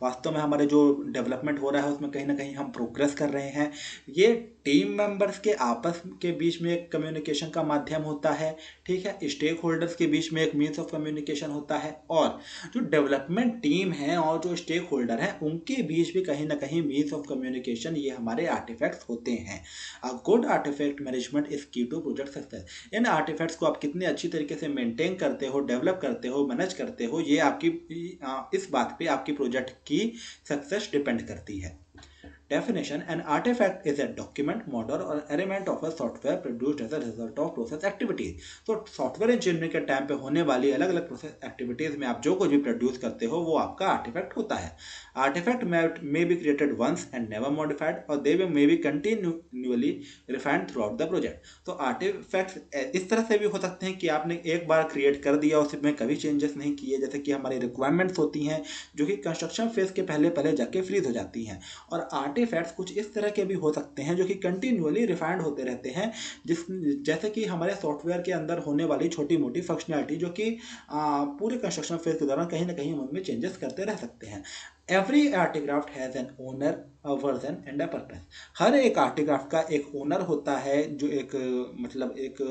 वास्तव में हमारे जो डेवलपमेंट हो रहा है उसमें कहीं ना कहीं हम प्रोग्रेस कर रहे हैं। ये टीम मेंबर्स के आपस के बीच में एक कम्युनिकेशन का माध्यम होता है। ठीक है, स्टेक होल्डर्स के बीच में एक मीन्स ऑफ कम्युनिकेशन होता है, और जो डेवलपमेंट टीम है और जो स्टेक होल्डर हैं उनके बीच भी कहीं ना कहीं मीन्स ऑफ कम्युनिकेशन ये हमारे आर्टिफैक्ट्स होते हैं। A good artifact management is key to project success. इन आर्टिफैक्ट्स को आप कितने अच्छी तरीके से मेंटेन करते हो, डेवलप करते हो, मैनेज करते हो, ये आपकी इस बात पे आपकी प्रोजेक्ट की सक्सेस डिपेंड करती है। Definition: an artifact is a document, model or element of a software produced as a result of process activities। तो सॉफ्टवेयर इंजीनियरिंग के टाइम पे होने वाली अलग अलग प्रोसेस एक्टिविटीज में आप जो कुछ भी प्रोड्यूस करते हो वो आपका आर्टिफैक्ट होता है। Artifact may be created once and never modified, और they may be continuously refined throughout the project. तो आर्टिफैक्ट्स इस तरह से भी हो सकते हैं कि आपने एक बार क्रिएट कर दिया, उसमें कभी चेंजेस नहीं किए, जैसे कि हमारी रिक्वायरमेंट्स होती हैं जो कि कंस्ट्रक्शन फेज के पहले पहले जाके फ्रीज हो जाती हैं। और आर्टिफैक्ट्स कुछ इस तरह के भी हो सकते हैं जो कि कंटिन्यूअली रिफाइंड होते रहते हैं, जैसे कि हमारे सॉफ्टवेयर के अंदर होने वाली छोटी मोटी फंक्शनैलिटी जो कि पूरे कंस्ट्रक्शन फेज के दौरान कहीं ना कहीं हम उनमें चेंजेस करते रह सकते हैं। Every artifact has an owner, a version and a purpose. हर एक आर्टिक्राफ्ट का एक ओनर होता है, जो एक मतलब एक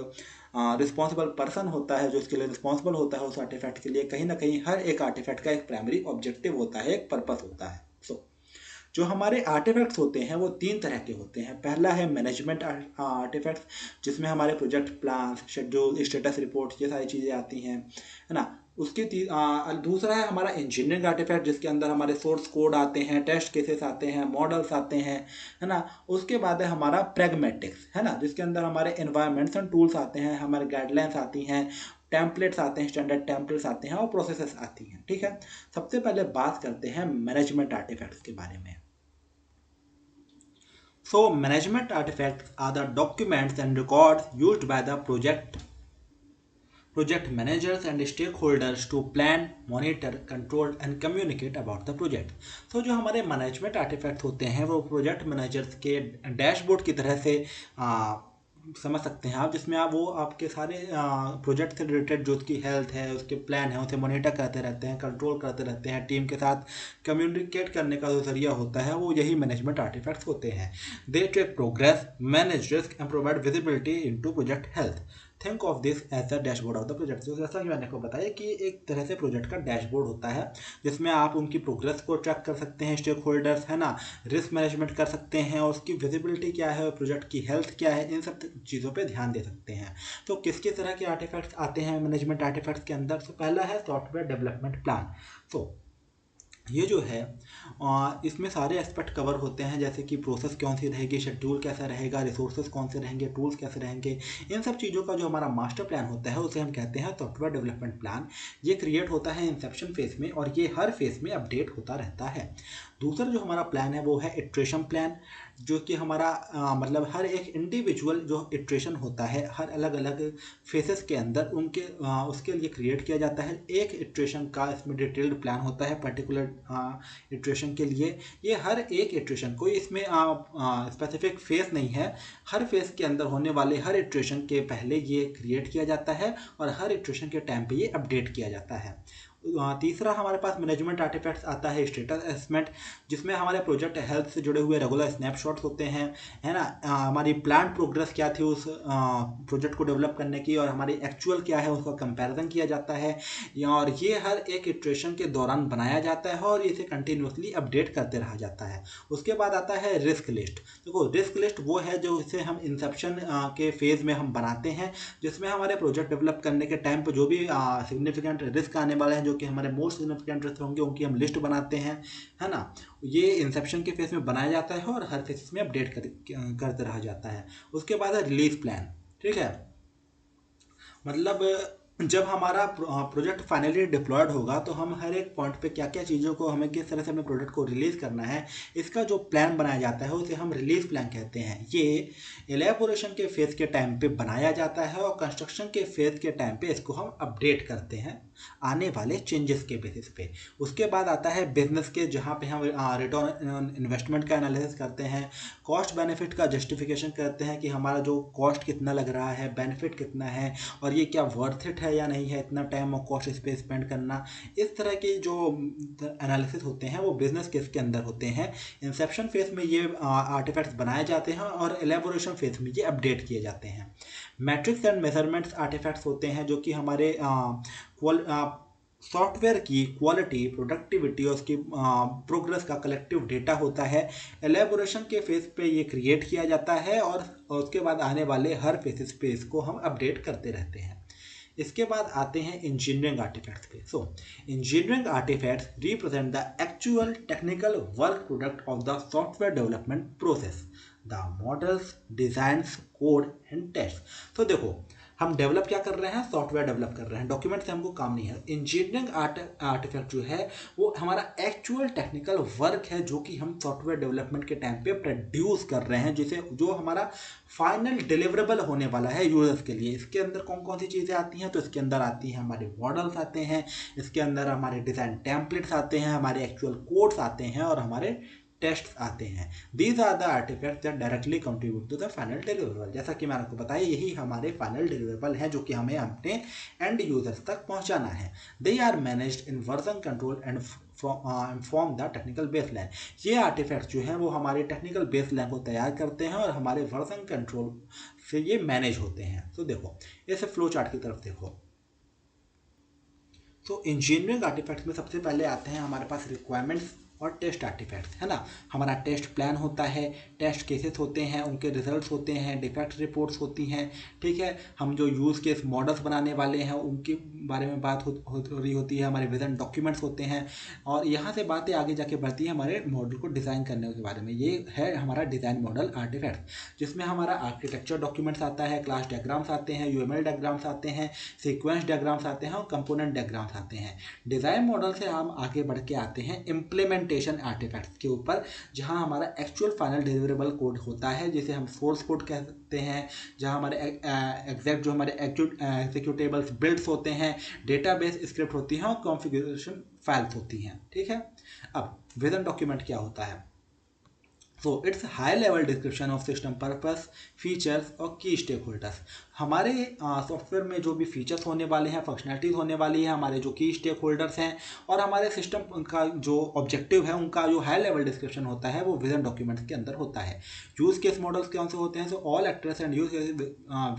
रिस्पॉन्सिबल पर्सन होता है जो इसके लिए रिस्पॉन्सिबल होता है उस आर्टिफैक्ट के लिए। कहीं ना कहीं हर एक आर्टिफैक्ट का एक प्राइमरी ऑब्जेक्टिव होता है, एक पर्पस होता है। जो हमारे आर्टिफैक्ट्स होते हैं वो तीन तरह के होते हैं। पहला है मैनेजमेंट आर्टिफैक्ट्स, जिसमें हमारे project plan, schedule, status report, ये सारी चीज़ें आती हैं, है ना। दूसरा है हमारा इंजीनियरिंग आर्टिफैक्ट, जिसके अंदर हमारे सोर्स कोड आते हैं, टेस्ट केसेस आते हैं, मॉडल्स आते हैं, है ना। उसके बाद है हमारा प्रैग्मेटिक्स, है ना, जिसके अंदर हमारे एनवायरमेंट्स एंड टूल्स आते हैं, हमारे गाइडलाइंस आती हैं, टेम्पलेट्स आते हैं, स्टैंडर्ड टेम्पलेट्स आते हैं और प्रोसेसेस आती हैं। ठीक है, सबसे पहले बात करते हैं मैनेजमेंट आर्टिफैक्ट्स के बारे में। So management artifacts are the documents and records used by the project managers and stakeholders to plan, monitor, control and communicate about the project। So जो हमारे मैनेजमेंट आर्टिफैक्ट्स होते हैं वो प्रोजेक्ट मैनेजर्स के डैशबोर्ड की तरह से समझ सकते हैं आप, जिसमें आप वो आपके सारे प्रोजेक्ट से रिलेटेड जो उसकी हेल्थ है, उसके प्लान है, उसे मॉनिटर करते रहते हैं, कंट्रोल करते रहते हैं, टीम के साथ कम्युनिकेट करने का जो जरिया होता है वो यही मैनेजमेंट आर्टिफैक्ट्स होते हैं। They track progress, manage risk and provide visibility into project health. Think of this as the dashboard of the project. तो जैसा कि मैंने आपको बताया कि एक तरह से प्रोजेक्ट का डैशबोर्ड होता है जिसमें आप उनकी प्रोग्रेस को ट्रैक कर सकते हैं, स्टेक होल्डर्स, है ना, रिस्क मैनेजमेंट कर सकते हैं, और उसकी विजिबिलिटी क्या है, प्रोजेक्ट की हेल्थ क्या है, इन सब चीज़ों पे ध्यान दे सकते हैं। तो किस किस तरह के आर्टिफैक्ट्स आते हैं मैनेजमेंट आर्टिफैक्ट्स के अंदर? तो पहला है सॉफ्टवेयर डेवलपमेंट प्लान। तो ये जो है इसमें सारे एस्पेक्ट कवर होते हैं, जैसे कि प्रोसेस कौन सी रहेगी, शेड्यूल कैसा रहेगा, रिसोर्सेज कौन से रहेंगे, टूल्स कैसे रहेंगे। इन सब चीज़ों का जो हमारा मास्टर प्लान होता है उसे हम कहते हैं सॉफ्टवेयर डेवलपमेंट प्लान। ये क्रिएट होता है इंसेप्शन फेज में और ये हर फेज में अपडेट होता रहता है। दूसरा जो हमारा प्लान है वो है इटरेशन प्लान, जो कि हमारा मतलब हर एक इंडिविजुअल जो इटरेशन होता है हर अलग अलग फेसेस के अंदर उनके उसके लिए क्रिएट किया जाता है। एक इटरेशन का इसमें डिटेल्ड प्लान होता है पर्टिकुलर इटरेशन के लिए। ये हर एक इटरेशन, कोई इसमें स्पेसिफिक फेस नहीं है, हर फेस के अंदर होने वाले हर इटरेशन के पहले ये क्रिएट किया जाता है और हर इटरेशन के टाइम पे ये अपडेट किया जाता है। तीसरा हमारे पास मैनेजमेंट आर्टिफैक्ट्स आता है स्टेटस असेसमेंट, जिसमें हमारे प्रोजेक्ट हेल्थ से जुड़े हुए रेगुलर स्नैपशॉट्स होते हैं, है ना। हमारी प्लान प्रोग्रेस क्या थी उस प्रोजेक्ट को डेवलप करने की और हमारी एक्चुअल क्या है उसका कंपैरिजन किया जाता है। और ये हर एक इटरेशन के दौरान बनाया जाता है और इसे कंटिन्यूसली अपडेट करते रहा जाता है। उसके बाद आता है रिस्क लिस्ट। देखो रिस्क लिस्ट वो है जो इसे हम इंसेप्शन के फेज में हम बनाते हैं, जिसमें हमारे प्रोजेक्ट डेवलप करने के टाइम पर जो भी सिग्निफिकेंट रिस्क आने वाले हैं, जो कि हमारे मोस्ट सिग्निफिकेंट रिस्क होंगे, उनकी हम लिस्ट बनाते हैं, है ना। ये इंसेप्शन के फेज में बनाया जाता है और हर फेज में अपडेट करते रहा जाता है। उसके बाद है रिलीज प्लान। ठीक है, मतलब जब हमारा प्रोजेक्ट फाइनली डिप्लॉयड होगा तो हम हर एक पॉइंट पे क्या क्या चीज़ों को हमें किस तरह से अपने प्रोडक्ट को रिलीज़ करना है, इसका जो प्लान बनाया जाता है उसे हम रिलीज प्लान कहते हैं। ये एलेबोरेशन के फेज के टाइम पे बनाया जाता है और कंस्ट्रक्शन के फेज के टाइम पे इसको हम अपडेट करते हैं आने वाले चेंजेस के बेसिस पे। उसके बाद आता है बिजनेस के, जहाँ पे हम रिटर्न इन्वेस्टमेंट का एनालिसिस करते हैं, कॉस्ट बेनिफिट का जस्टिफिकेशन करते हैं कि हमारा जो कॉस्ट कितना लग रहा है, बेनिफिट कितना है और ये क्या वर्थ इट है या नहीं है इतना टाइम और कॉस्ट इस पे स्पेंड करना। इस तरह के जो एनालिसिस होते हैं वो बिजनेस केस के अंदर होते हैं। इंसेप्शन फेज में ये आर्टिफैक्ट्स बनाए जाते हैं और एलेबोरेशन फेज में ये अपडेट किए जाते हैं। मैट्रिक्स एंड मेजरमेंट्स आर्टिफैक्ट्स होते हैं जो कि हमारे सॉफ्टवेयर की क्वालिटी, प्रोडक्टिविटी और उसकी प्रोग्रेस का कलेक्टिव डेटा होता है। एलेबोरेशन के फेज पे ये क्रिएट किया जाता है और उसके बाद आने वाले हर फेसेस पे इसको हम अपडेट करते रहते हैं। इसके बाद आते हैं इंजीनियरिंग आर्टिफैक्ट्स पे। So engineering artifacts represent the actual technical work product of the software development process, the models, designs, code and test. तो देखो हम डेवलप क्या कर रहे हैं, सॉफ्टवेयर डेवलप कर रहे हैं, डॉक्यूमेंट से हमको काम नहीं है। इंजीनियरिंग आर्टिफैक्ट जो है वो हमारा एक्चुअल टेक्निकल वर्क है जो कि हम सॉफ्टवेयर डेवलपमेंट के टाइम पे प्रोड्यूस कर रहे हैं, जिसे जो हमारा फाइनल डिलीवरेबल होने वाला है यूजर्स के लिए। इसके अंदर कौन कौन सी चीज़ें आती हैं, तो इसके अंदर आती हैं हमारे मॉडल्स आते हैं, इसके अंदर हमारे डिज़ाइन टेम्पलेट्स आते हैं, हमारे एक्चुअल कोड्स आते हैं और हमारे टेस्ट आते हैं। These are the artifacts that directly contribute to the final deliverable. जैसा कि मैंने आपको बताया यही हमारे फाइनल डिलीवरेबल हैं जो कि हमें अपने एंड यूजर्स तक पहुंचाना है। They are managed in version control and form the technical baseline. ये आर्टिफैक्ट्स जो हैं वो हमारे टेक्निकल बेसलाइन को तैयार करते हैं और हमारे वर्जन कंट्रोल से ये मैनेज होते हैं। तो देखो इस फ्लो चार्ट की तरफ देखो। तो इंजीनियरिंग आर्टिफैक्ट्स में सबसे पहले आते हैं हमारे पास रिक्वायरमेंट्स और टेस्ट आर्टिफैक्ट्स, है ना। हमारा टेस्ट प्लान होता है, टेस्ट केसेस होते हैं, उनके रिजल्ट्स होते हैं, डिफेक्ट रिपोर्ट्स होती हैं। ठीक है, हम जो यूज़ केस मॉडल्स बनाने वाले हैं उनके बारे में बात हो रही होती है, हमारे विजन डॉक्यूमेंट्स होते हैं और यहाँ से बातें आगे जाके बढ़ती हैं हमारे मॉडल को डिज़ाइन करने के बारे में। ये है हमारा डिज़ाइन मॉडल आर्टिफैक्ट, जिसमें हमारा आर्किटेक्चर डॉक्यूमेंट्स आता है, क्लास डायग्राम्स आते हैं, यूएमएल डायग्राम्स आते हैं, सीक्वेंस डायग्राम्स आते हैं और कंपोनेंट डायग्राम्स आते हैं। डिज़ाइन मॉडल से हम आगे बढ़ के आते हैं इम्प्लीमेंटेशन आर्टिफैक्ट्स के ऊपर, जहां हमारा एक्चुअल फाइनल डिलीवरेबल कोड होता है जिसे हम सोर्स कोड कहते हैं, जहां हमारे एग्जैक्ट जो हमारे एग्जीक्यूटेबल्स बिल्ड्स होते हैं, डेटाबेस स्क्रिप्ट होती हैं और कॉन्फ़िगरेशन फाइल्स होती हैं। ठीक है, अब विजन डॉक्यूमेंट क्या होता है। So it's high level description of system purpose, features और की स्टेक होल्डर्स। हमारे सॉफ्टवेयर में जो भी फीचर्स होने वाले हैं, फंक्शनलिटीज होने वाली है, हमारे जो की स्टेक होल्डर्स हैं और हमारे सिस्टम का जो ऑब्जेक्टिव है, उनका जो हाई लेवल डिस्क्रिप्शन होता है वो विजन डॉक्यूमेंट्स के अंदर होता है। यूज केस मॉडल्स कौन से होते हैं, so all actors and use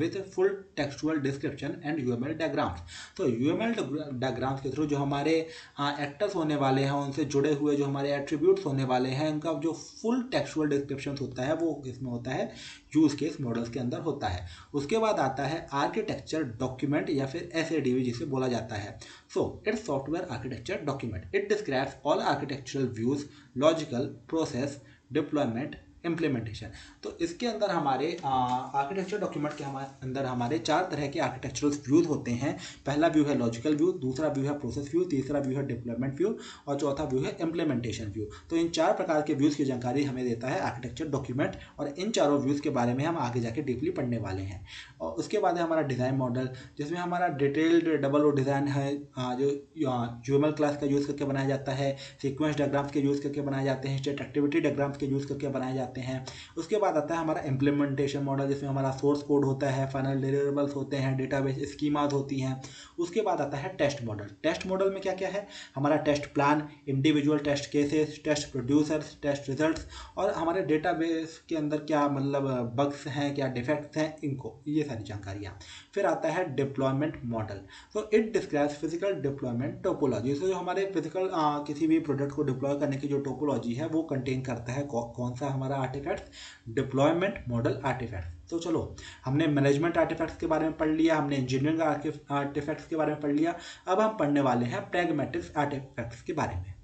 with full textual description and UML diagrams. तो यूएमएल डायग्राम्स के थ्रू जो हमारे एक्टर्स होने वाले हैं, उनसे जुड़े हुए जो हमारे एट्रीब्यूट्स होने वाले हैं, उनका जो फुल टेक्सचुअल डिस्क्रिप्शन होता है वो इसमें होता है यूज केस मॉडल्स के अंदर होता है। उसके बाद आता है आर्किटेक्चर डॉक्यूमेंट या फिर SADV जिसे बोला जाता है। So it's software architecture document. It describes all architectural views, logical process, deployment, implementation. तो इसके अंदर हमारे आर्किटेक्चर डॉक्यूमेंट के अंदर हमारे 4 तरह के आर्किटेक्चरल व्यूज होते हैं। पहला व्यू है लॉजिकल व्यू, दूसरा व्यू है प्रोसेस व्यू, तीसरा व्यू है डिप्लॉयमेंट व्यू और चौथा व्यू है इम्प्लीमेंटेशन व्यू। तो इन 4 प्रकार के व्यूज की जानकारी हमें देता है आर्किटेक्चर डॉक्यूमेंट और इन चारों व्यूज के बारे में हम आगे जाके डीपली पढ़ने वाले हैं। और उसके बाद है हमारा डिज़ाइन मॉडल, जिसमें हमारा डिटेल्ड डबल ओ डिज़ाइन है जो UML क्लास का यूज़ करके बनाया जाता है, सीक्वेंस डायग्राम्स के यूज़ करके बनाए जाते हैं, स्टेट एक्टिविटी डायग्राम्स के यूज़ करके बनाए जाते हैं। उसके बाद आता है हमारा इम्प्लीमेंटेशन मॉडल, जिसमें हमारा सोर्स कोड होता है, फाइनल डिलीवरेबल्स होते हैं, डेटाबेस स्कीमाज होती हैं। उसके बाद आता है टेस्ट मॉडल। टेस्ट मॉडल में क्या क्या है, हमारा test plan, individual test cases, test producers, test results और हमारे डेटाबेस के अंदर क्या मतलब बग्स हैं, क्या डिफेक्ट्स हैं, इनको ये सारी जानकारियाँ। फिर आता है deployment model. So it describes physical deployment topology. जो हमारे फिजिकल किसी भी प्रोडक्ट को डिप्लॉय करने की जो टोपोलॉजी है वो कंटेन करता है कौन सा हमारा आर्टिफैक्ट, डिप्लॉयमेंट मॉडल आर्टिफैक्ट। तो चलो हमने मैनेजमेंट आर्टिफैक्ट्स के बारे में पढ़ लिया, हमने इंजीनियरिंग आर्टिफैक्ट्स के बारे में पढ़ लिया। अब हम पढ़ने वाले हैं प्रैग्मेटिक्स आर्टिफैक्ट्स के बारे में।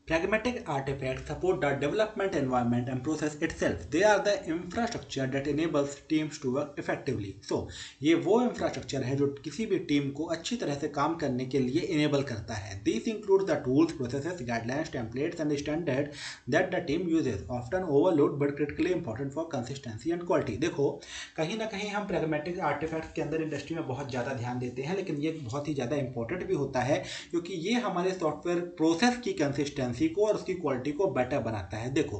Pragmatic artifacts support the development environment and process itself. They are the infrastructure that enables teams to work effectively. So, ये वो infrastructure है जो किसी भी टीम को अच्छी तरह से काम करने के लिए enable करता है। These include the tools, processes, guidelines, templates and standards that the team uses. Often overlooked but critically important for consistency and quality. देखो कहीं ना कहीं हम pragmatic artifacts के अंदर इंडस्ट्री में बहुत ज़्यादा ध्यान देते हैं, लेकिन ये बहुत ही ज़्यादा इंपॉर्टेंट भी होता है क्योंकि ये हमारे सॉफ्टवेयर प्रोसेस की कंसिस्टेंसी को और उसकी क्वालिटी को बेटर बनाता है। देखो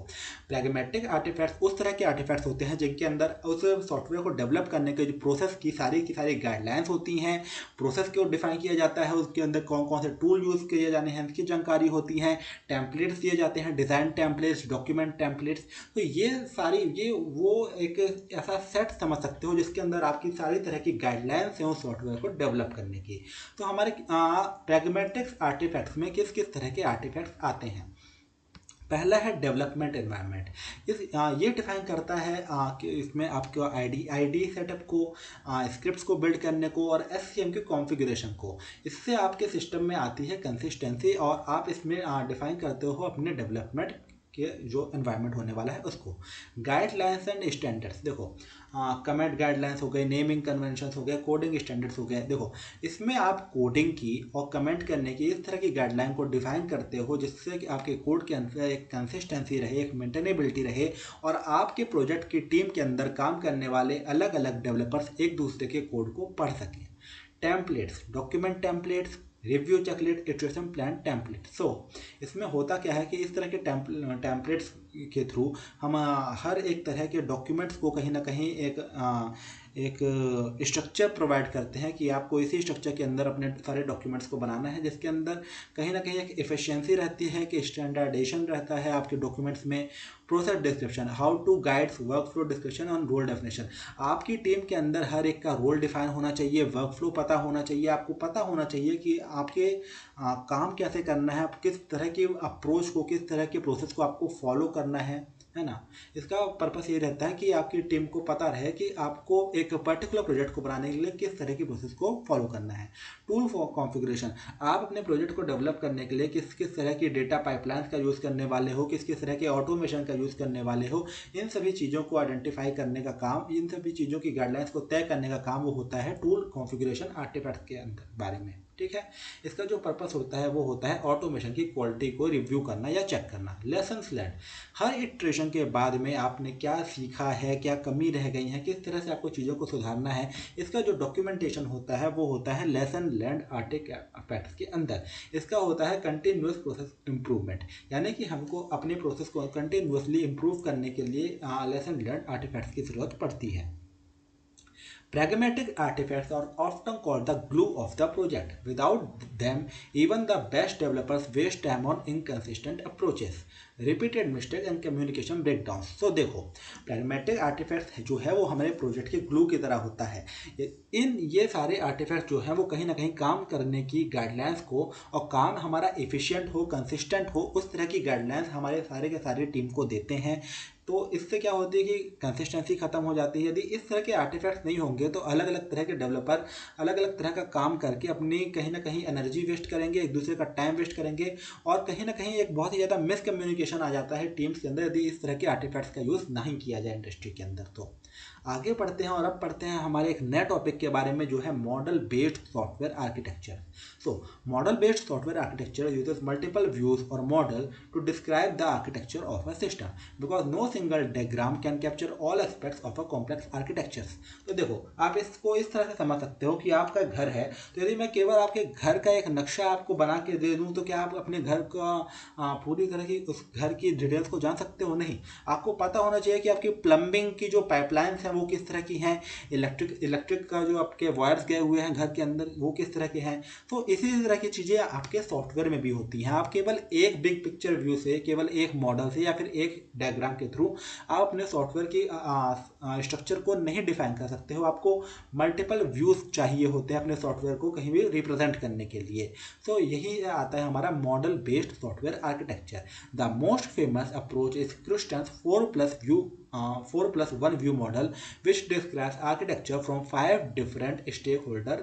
प्रैग्मेटिक आर्टिफैक्ट्स उस तरह के आर्टिफैक्ट्स होते हैं जिनके अंदर उस सॉफ्टवेयर को डेवलप करने के जो प्रोसेस की सारी गाइडलाइंस होती हैं, प्रोसेस को डिफाइन किया जाता है, उसके अंदर कौन कौन से टूल यूज़ किए जाने हैं इसकी जानकारी होती है, टेम्पलेट्स दिए जाते हैं, डिज़ाइन टेम्पलेट्स, डॉक्यूमेंट टेम्पलेट्स। तो ये वो एक ऐसा सेट समझ सकते हो जिसके अंदर आपकी सारी तरह की गाइडलाइंस हैं उस सॉफ्टवेयर को डेवलप करने की। तो हमारे प्रैग्मेटिक्स आर्टिफैक्ट्स में किस किस तरह के आर्टिफैक्ट्स आते हैं। पहला है डेवलपमेंट एनवायरनमेंट। ये डिफाइन करता है कि इसमें आपको आईडी सेटअप को, स्क्रिप्ट्स को बिल्ड करने को और SCM के कॉन्फ़िगरेशन को। इससे आपके सिस्टम में आती है कंसिस्टेंसी और आप इसमें डिफाइन करते हो अपने डेवलपमेंट के जो एनवायरनमेंट होने वाला है उसको। गाइडलाइंस एंड स्टैंडर्ड्स, देखो कमेंट गाइडलाइंस हो गए, नेमिंग कन्वेंशंस हो गए, कोडिंग स्टैंडर्ड्स हो गए। देखो इसमें आप कोडिंग की और कमेंट करने की इस तरह की गाइडलाइन को डिफाइन करते हो जिससे कि आपके कोड के अंदर एक कंसिस्टेंसी रहे, एक मेंटेनेबिलिटी रहे और आपके प्रोजेक्ट की टीम के अंदर काम करने वाले अलग अलग डेवलपर्स एक दूसरे के कोड को पढ़ सकें। Templates, document templates, review checklist, iteration plan template. So इसमें होता क्या है कि इस तरह के टेम्पलेट्स के थ्रू हम हर एक तरह के डॉक्यूमेंट्स को कहीं ना कहीं एक स्ट्रक्चर प्रोवाइड करते हैं कि आपको इसी स्ट्रक्चर के अंदर अपने सारे डॉक्यूमेंट्स को बनाना है, जिसके अंदर कहीं ना कहीं एक एफिशिएंसी रहती है कि स्टैंडर्डाइजेशन रहता है आपके डॉक्यूमेंट्स में। Process description, how to guides workflow description और रोल डेफिनेशन। आपकी टीम के अंदर हर एक का रोल डिफाइन होना चाहिए, वर्क फ्लो पता होना चाहिए, आपको पता होना चाहिए कि आपके काम कैसे करना है, आप किस तरह की अप्रोच को, किस तरह के प्रोसेस को आपको फॉलो करना है ना। इसका पर्पस ये रहता है कि आपकी टीम को पता रहे कि आपको एक पर्टिकुलर प्रोजेक्ट को बनाने के लिए किस तरह की प्रोसेस को फॉलो करना है। टूल फॉर कॉन्फ़िगरेशन, आप अपने प्रोजेक्ट को डेवलप करने के लिए किस किस तरह की डेटा पाइपलाइंस का यूज़ करने वाले हो, किस किस तरह के ऑटोमेशन का यूज़ करने वाले हो, इन सभी चीज़ों को आइडेंटिफाई करने का काम, इन सभी चीज़ों की गाइडलाइंस को तय करने का काम वो होता है टूल कॉन्फ़िगरेशन आर्टिफैक्ट के अंदर बारे में। ठीक है, इसका जो पर्पस होता है वो होता है ऑटोमेशन की क्वालिटी को रिव्यू करना या चेक करना। लेसन्स लर्न, हर इटरेशन के बाद में आपने क्या सीखा है, क्या कमी रह गई है, किस तरह से आपको चीज़ों को सुधारना है, इसका जो डॉक्यूमेंटेशन होता है वो होता है लेसन लर्न आर्टिफैक्ट्स के अंदर। इसका होता है कंटिन्यूअस प्रोसेस इंप्रूवमेंट, यानी कि हमको अपने प्रोसेस को कंटिन्यूअसली इंप्रूव करने के लिए लेसन लर्न आर्टिफैक्ट्स की ज़रूरत पड़ती है। Pragmatic artifacts are often called the glue of the project. Without them, even the best developers waste time on inconsistent approaches, repeated mistakes and communication breakdowns. So देखो pragmatic artifacts जो है वो हमारे प्रोजेक्ट के ग्लू की तरह होता है। ये सारे आर्टिफैक्ट जो हैं वो कहीं ना कहीं काम करने की गाइडलाइंस को और काम हमारा एफिशिएंट हो, कंसिस्टेंट हो, उस तरह की गाइडलाइंस हमारे सारे के सारे टीम को देते हैं। तो इससे क्या होती है कि कंसिस्टेंसी खत्म हो जाती है। यदि इस तरह के आर्टिफैक्ट्स नहीं होंगे तो अलग अलग तरह के डेवलपर अलग अलग तरह का काम करके अपनी कहीं ना कहीं एनर्जी वेस्ट करेंगे, एक दूसरे का टाइम वेस्ट करेंगे, और कहीं ना कहीं एक बहुत ही ज़्यादा मिसकम्युनिकेशन आ जाता है टीम्स के अंदर यदि इस तरह के आर्टिफैक्ट्स का यूज़ नहीं किया जाए इंडस्ट्री के अंदर। तो आगे बढ़ते हैं और अब पढ़ते हैं हमारे एक नए टॉपिक के बारे में जो है model based software architecture. So model based software architecture uses multiple views और model to describe the architecture of a system because no single diagram can capture all aspects of a complex architecture. तो देखो आप इसको इस तरह से समझ सकते हो कि आपका घर है, तो यदि मैं केवल आपके घर का एक नक्शा आपको बना के दे दूं तो क्या आप अपने घर का पूरी तरह की उस घर की डिटेल्स को जान सकते हो? नहीं। आपको पता होना चाहिए कि आपकी प्लम्बिंग की जो पाइपलाइंस हैं वो किस तरह की हैं, इलेक्ट्रिक का जो आपके वायर्स गए हुए हैं घर के अंदर वो किस तरह के हैं। तो इसी तरह की चीज़ें आपके सॉफ्टवेयर में भी होती हैं। आप केवल एक बिग पिक्चर व्यू से, केवल एक मॉडल से या फिर एक डायग्राम के थ्रू आप अपने सॉफ्टवेयर की स्ट्रक्चर को नहीं डिफाइन कर सकते हो। आपको मल्टीपल व्यूज चाहिए होते हैं अपने सॉफ्टवेयर को कहीं भी रिप्रेजेंट करने के लिए। तो यही आता है हमारा model based software architecture. The most famous approach is Kruchten's 4+1 view model which describes architecture from 5 different stakeholder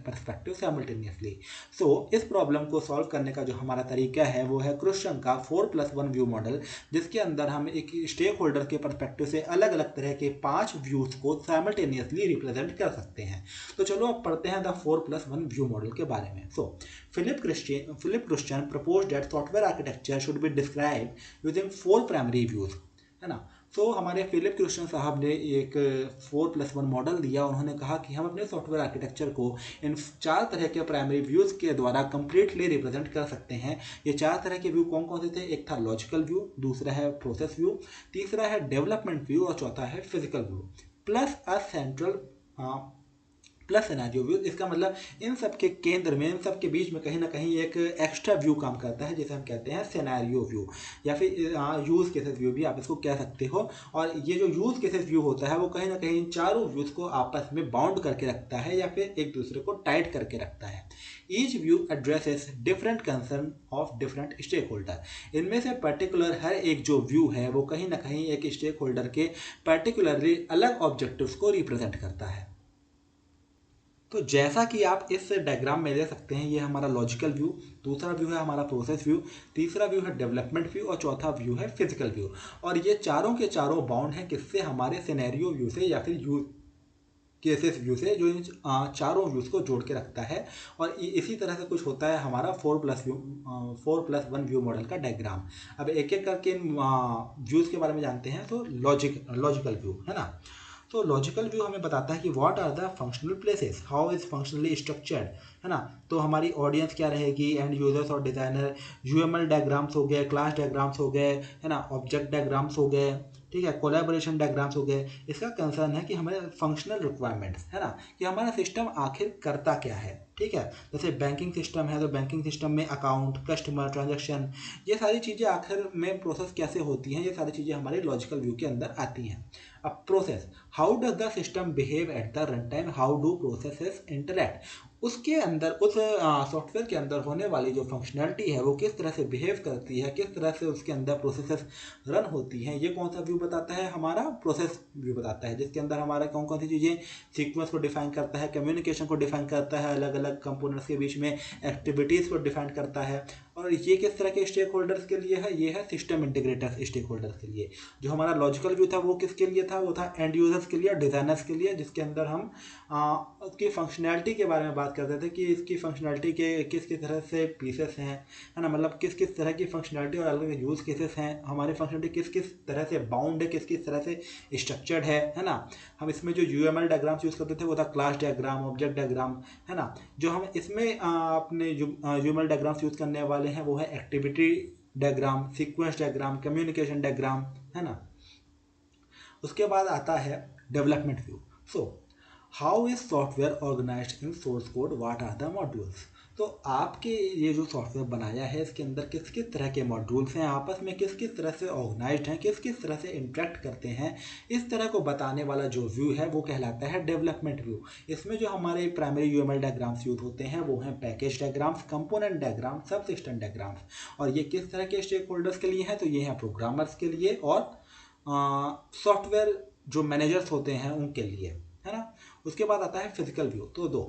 perspectives simultaneously। so इस प्रॉब्लम को सॉल्व करने का जो हमारा तरीका है वो है क्रिस्टन का 4+1 व्यू मॉडल, जिसके अंदर हम एक स्टेक होल्डर के परस्पेक्टिव से अलग अलग तरह के 5 व्यूज को साइमल्टेनियसली रिप्रेजेंट कर सकते हैं। तो चलो अब पढ़ते हैं द 4+1 व्यू मॉडल के बारे में। So Philippe Kruchten propose that software architecture should be describe using 4 primary views, है ना। तो हमारे फिलिप क्रिश्चियन साहब ने एक 4+1 मॉडल दिया। उन्होंने कहा कि हम अपने सॉफ्टवेयर आर्किटेक्चर को इन 4 तरह के प्राइमरी व्यूज के द्वारा कंप्लीटली रिप्रेजेंट कर सकते हैं। ये 4 तरह के व्यू कौन कौन से थे? एक था लॉजिकल व्यू, दूसरा है प्रोसेस व्यू, तीसरा है डेवलपमेंट व्यू और चौथा है physical view plus a central plus scenario view. इसका मतलब इन सब के केंद्र में, इन सब के बीच में कहीं ना कहीं एक एक्स्ट्रा व्यू काम करता है जिसे हम कहते हैं सिनेरियो व्यू या फिर यूज केसेस व्यू भी आप इसको कह सकते हो। और ये जो यूज केसेस व्यू होता है वो कहीं ना कहीं चारों व्यूज को आपस में बाउंड करके रखता है या फिर एक दूसरे को टाइट करके रखता है। Each view addresses different concern of different stakeholder. इनमें से पर्टिकुलर हर एक जो व्यू है वो कहीं ना कहीं एक स्टेक होल्डर के पर्टिकुलरली अलग ऑब्जेक्टिव्स को रिप्रेजेंट करता है। तो जैसा कि आप इस डायग्राम में देख सकते हैं, ये हमारा लॉजिकल व्यू, दूसरा व्यू है हमारा प्रोसेस व्यू, तीसरा व्यू है डेवलपमेंट व्यू और चौथा व्यू है फिजिकल व्यू। और ये चारों के चारों बाउंड हैं किससे? हमारे सिनेरियो व्यू से या फिर यूज केसेस व्यू से, जो इन चारों व्यूज को जोड़ के रखता है। और इसी तरह से कुछ होता है हमारा 4+1 व्यू मॉडल का डायग्राम। अब एक एक करके इन व्यूज के बारे में जानते हैं। तो लॉजिकल व्यू, है ना। तो लॉजिकल व्यू हमें बताता है कि what are the functional places, how is functionally structured, है ना। तो हमारी ऑडियंस क्या रहेगी? एंड यूजर्स और डिजाइनर। यूएमएल डायग्राम्स हो गए, क्लास डायग्राम्स हो गए, है ना, ऑब्जेक्ट डायग्राम्स हो गए, ठीक है, कोलैबोरेशन डायग्राम्स हो गए। इसका कंसर्न है कि हमें फंक्शनल रिक्वायरमेंट्स, है ना, कि हमारा सिस्टम आखिर करता क्या है। ठीक है, जैसे बैंकिंग सिस्टम है तो बैंकिंग सिस्टम में अकाउंट, कस्टमर, ट्रांजैक्शन, ये सारी चीज़ें आखिर में प्रोसेस कैसे होती हैं, ये सारी चीज़ें हमारे लॉजिकल व्यू के अंदर आती हैं। अब process, how does the system behave at the run time, how do processes interact. उसके अंदर उस सॉफ्टवेयर के अंदर होने वाली जो फंक्शनैलिटी है वो किस तरह से बिहेव करती है, किस तरह से उसके अंदर प्रोसेसेस रन होती हैं, ये कौन सा व्यू बताता है? हमारा प्रोसेस व्यू बताता है, जिसके अंदर हमारा कौन कौन सी चीज़ें सीक्वेंस को डिफाइन करता है, कम्युनिकेशन को डिफाइन करता है, अलग अलग कंपोनेंट्स के बीच में एक्टिविटीज़ को डिफाइन करता है। और ये किस तरह के स्टेक होल्डर्स के लिए है? ये है सिस्टम इंटीग्रेटर्स स्टेक होल्डर्स के लिए। जो हमारा लॉजिकल व्यू था वो किसके लिए था? वो था एंड यूजर्स के लिए, डिजाइनर्स के लिए, जिसके अंदर हम उसकी फंक्शनैलिटी के बारे में बात करते थे कि इसकी फंक्शनैलिटी के किस किस तरह से पीसेस हैं, है ना, मतलब किस किस तरह की फंक्शनैलिटी और अलग यूज़ केसेस हैं, हमारी फंक्शनैलिटी किस किस तरह से बाउंड है, किस किस तरह से स्ट्रक्चर्ड है ना। हम इसमें जो यूएमएल डायग्राम्स यूज़ करते थे वो था क्लास डायग्राम, ऑब्जेक्ट डायग्राम, है ना। जो हम इसमें अपने यूएमएल डायग्राम्स यूज़ करने वाले हैं वो है activity diagram, sequence diagram, communication diagram, है ना। उसके बाद आता है development view. So how is software organised in source code, what are the modules. तो आपके ये जो सॉफ्टवेयर बनाया है इसके अंदर किस किस तरह के मॉड्यूल्स हैं, आपस में किस किस तरह से ऑर्गेनाइज्ड हैं, किस किस तरह से इंटरेक्ट करते हैं, इस तरह को बताने वाला जो व्यू है वो कहलाता है डेवलपमेंट व्यू। इसमें जो हमारे प्राइमरी यूएमएल डायग्राम्स यूज होते हैं वो हैं पैकेज डायग्राम्स, कंपोनेंट डायग्राम, सब सिस्टम डायग्राम्स। और ये किस तरह के स्टेक होल्डर्स के लिए हैं? तो ये हैं प्रोग्रामर्स के लिए और सॉफ्टवेयर जो मैनेजर्स होते हैं उनके लिए, है ना। उसके बाद आता है फिजिकल व्यू। तो दो,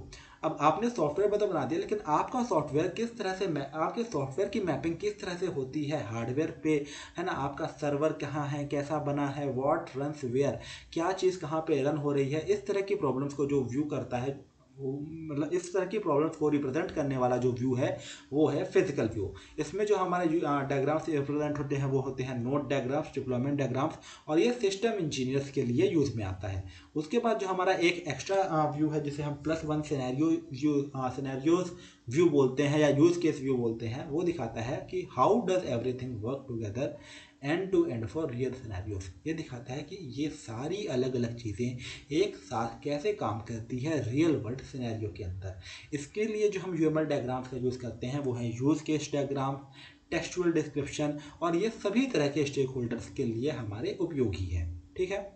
अब आपने सॉफ्टवेयर तो बना दिया, लेकिन आपका सॉफ्टवेयर किस तरह से आपके सॉफ्टवेयर की मैपिंग किस तरह से होती है हार्डवेयर पे, है ना। आपका सर्वर कहाँ है, कैसा बना है, व्हाट रन्स वेयर, क्या चीज़ कहाँ पे रन हो रही है, इस तरह की प्रॉब्लम्स को जो व्यू करता है, वो मतलब इस तरह की प्रॉब्लम्स को रिप्रेजेंट करने वाला जो व्यू है वो है फिजिकल व्यू। इसमें जो हमारे डायग्राम्स रिप्रेजेंट होते हैं वो होते हैं नोड डायग्राम्स, डिप्लॉयमेंट डायग्राम्स, और ये सिस्टम इंजीनियर्स के लिए यूज में आता है। उसके बाद जो हमारा एक एक्स्ट्रा व्यू है जिसे हम +1 सिनेरियोज व्यू बोलते हैं या यूज केस व्यू बोलते हैं, वो दिखाता है कि how does everything work together end to end for real scenarios. ये दिखाता है कि ये सारी अलग अलग चीज़ें एक साथ कैसे काम करती है रियल वर्ल्ड सिनेरियो के अंदर। इसके लिए जो हम यूएमएल डायग्राम्स का यूज़ करते हैं वो है use case diagram, textual description, और ये सभी तरह के स्टेक होल्डर्स के लिए हमारे उपयोगी है। ठीक है।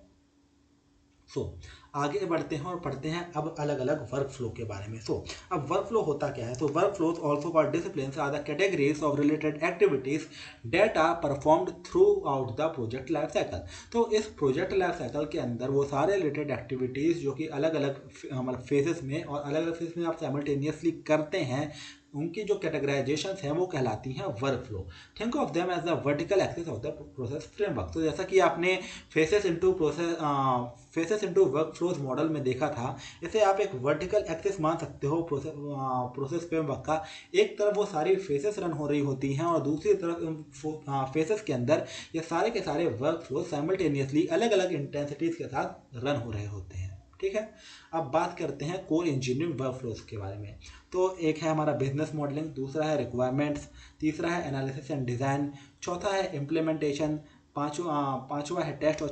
आगे बढ़ते हैं और पढ़ते हैं अब अलग अलग वर्क फ्लो के बारे में। अब वर्क फ्लो होता क्या है। Workflows also called disciplines are the categories of related activities that are performed throughout the project life cycle. तो इस प्रोजेक्ट लाइफ साइकिल के अंदर वो सारे रिलेटेड एक्टिविटीज़ जो कि अलग अलग मतलब फेजेस में और अलग अलग फेज में आप साइमल्टेनियसली करते हैं, उनकी जो कैटेगराइजेशन है वो कहलाती हैं workflow. Think of them as the vertical axis of the process framework. तो जैसा कि आपने phases into workflows model में देखा था, इसे आप एक वर्टिकल एक्सिस मान सकते हो प्रोसेस फ्रेमवर्क का। एक तरफ वो सारी फेसेस रन हो रही होती हैं और दूसरी तरफ फेसेस के अंदर ये सारे के सारे वर्क फ्लो साइमल्टेनियसली अलग अलग इंटेंसिटीज के साथ रन हो रहे होते हैं। ठीक है। अब बात करते हैं कोर इंजीनियरिंग वर्क फ्लोज के बारे में। तो एक है हमारा बिजनेस मॉडलिंग, दूसरा है रिक्वायरमेंट्स, तीसरा है एनालिसिस एंड डिज़ाइन, चौथा है इम्प्लीमेंटेशन, पांचवा है टेस्ट, और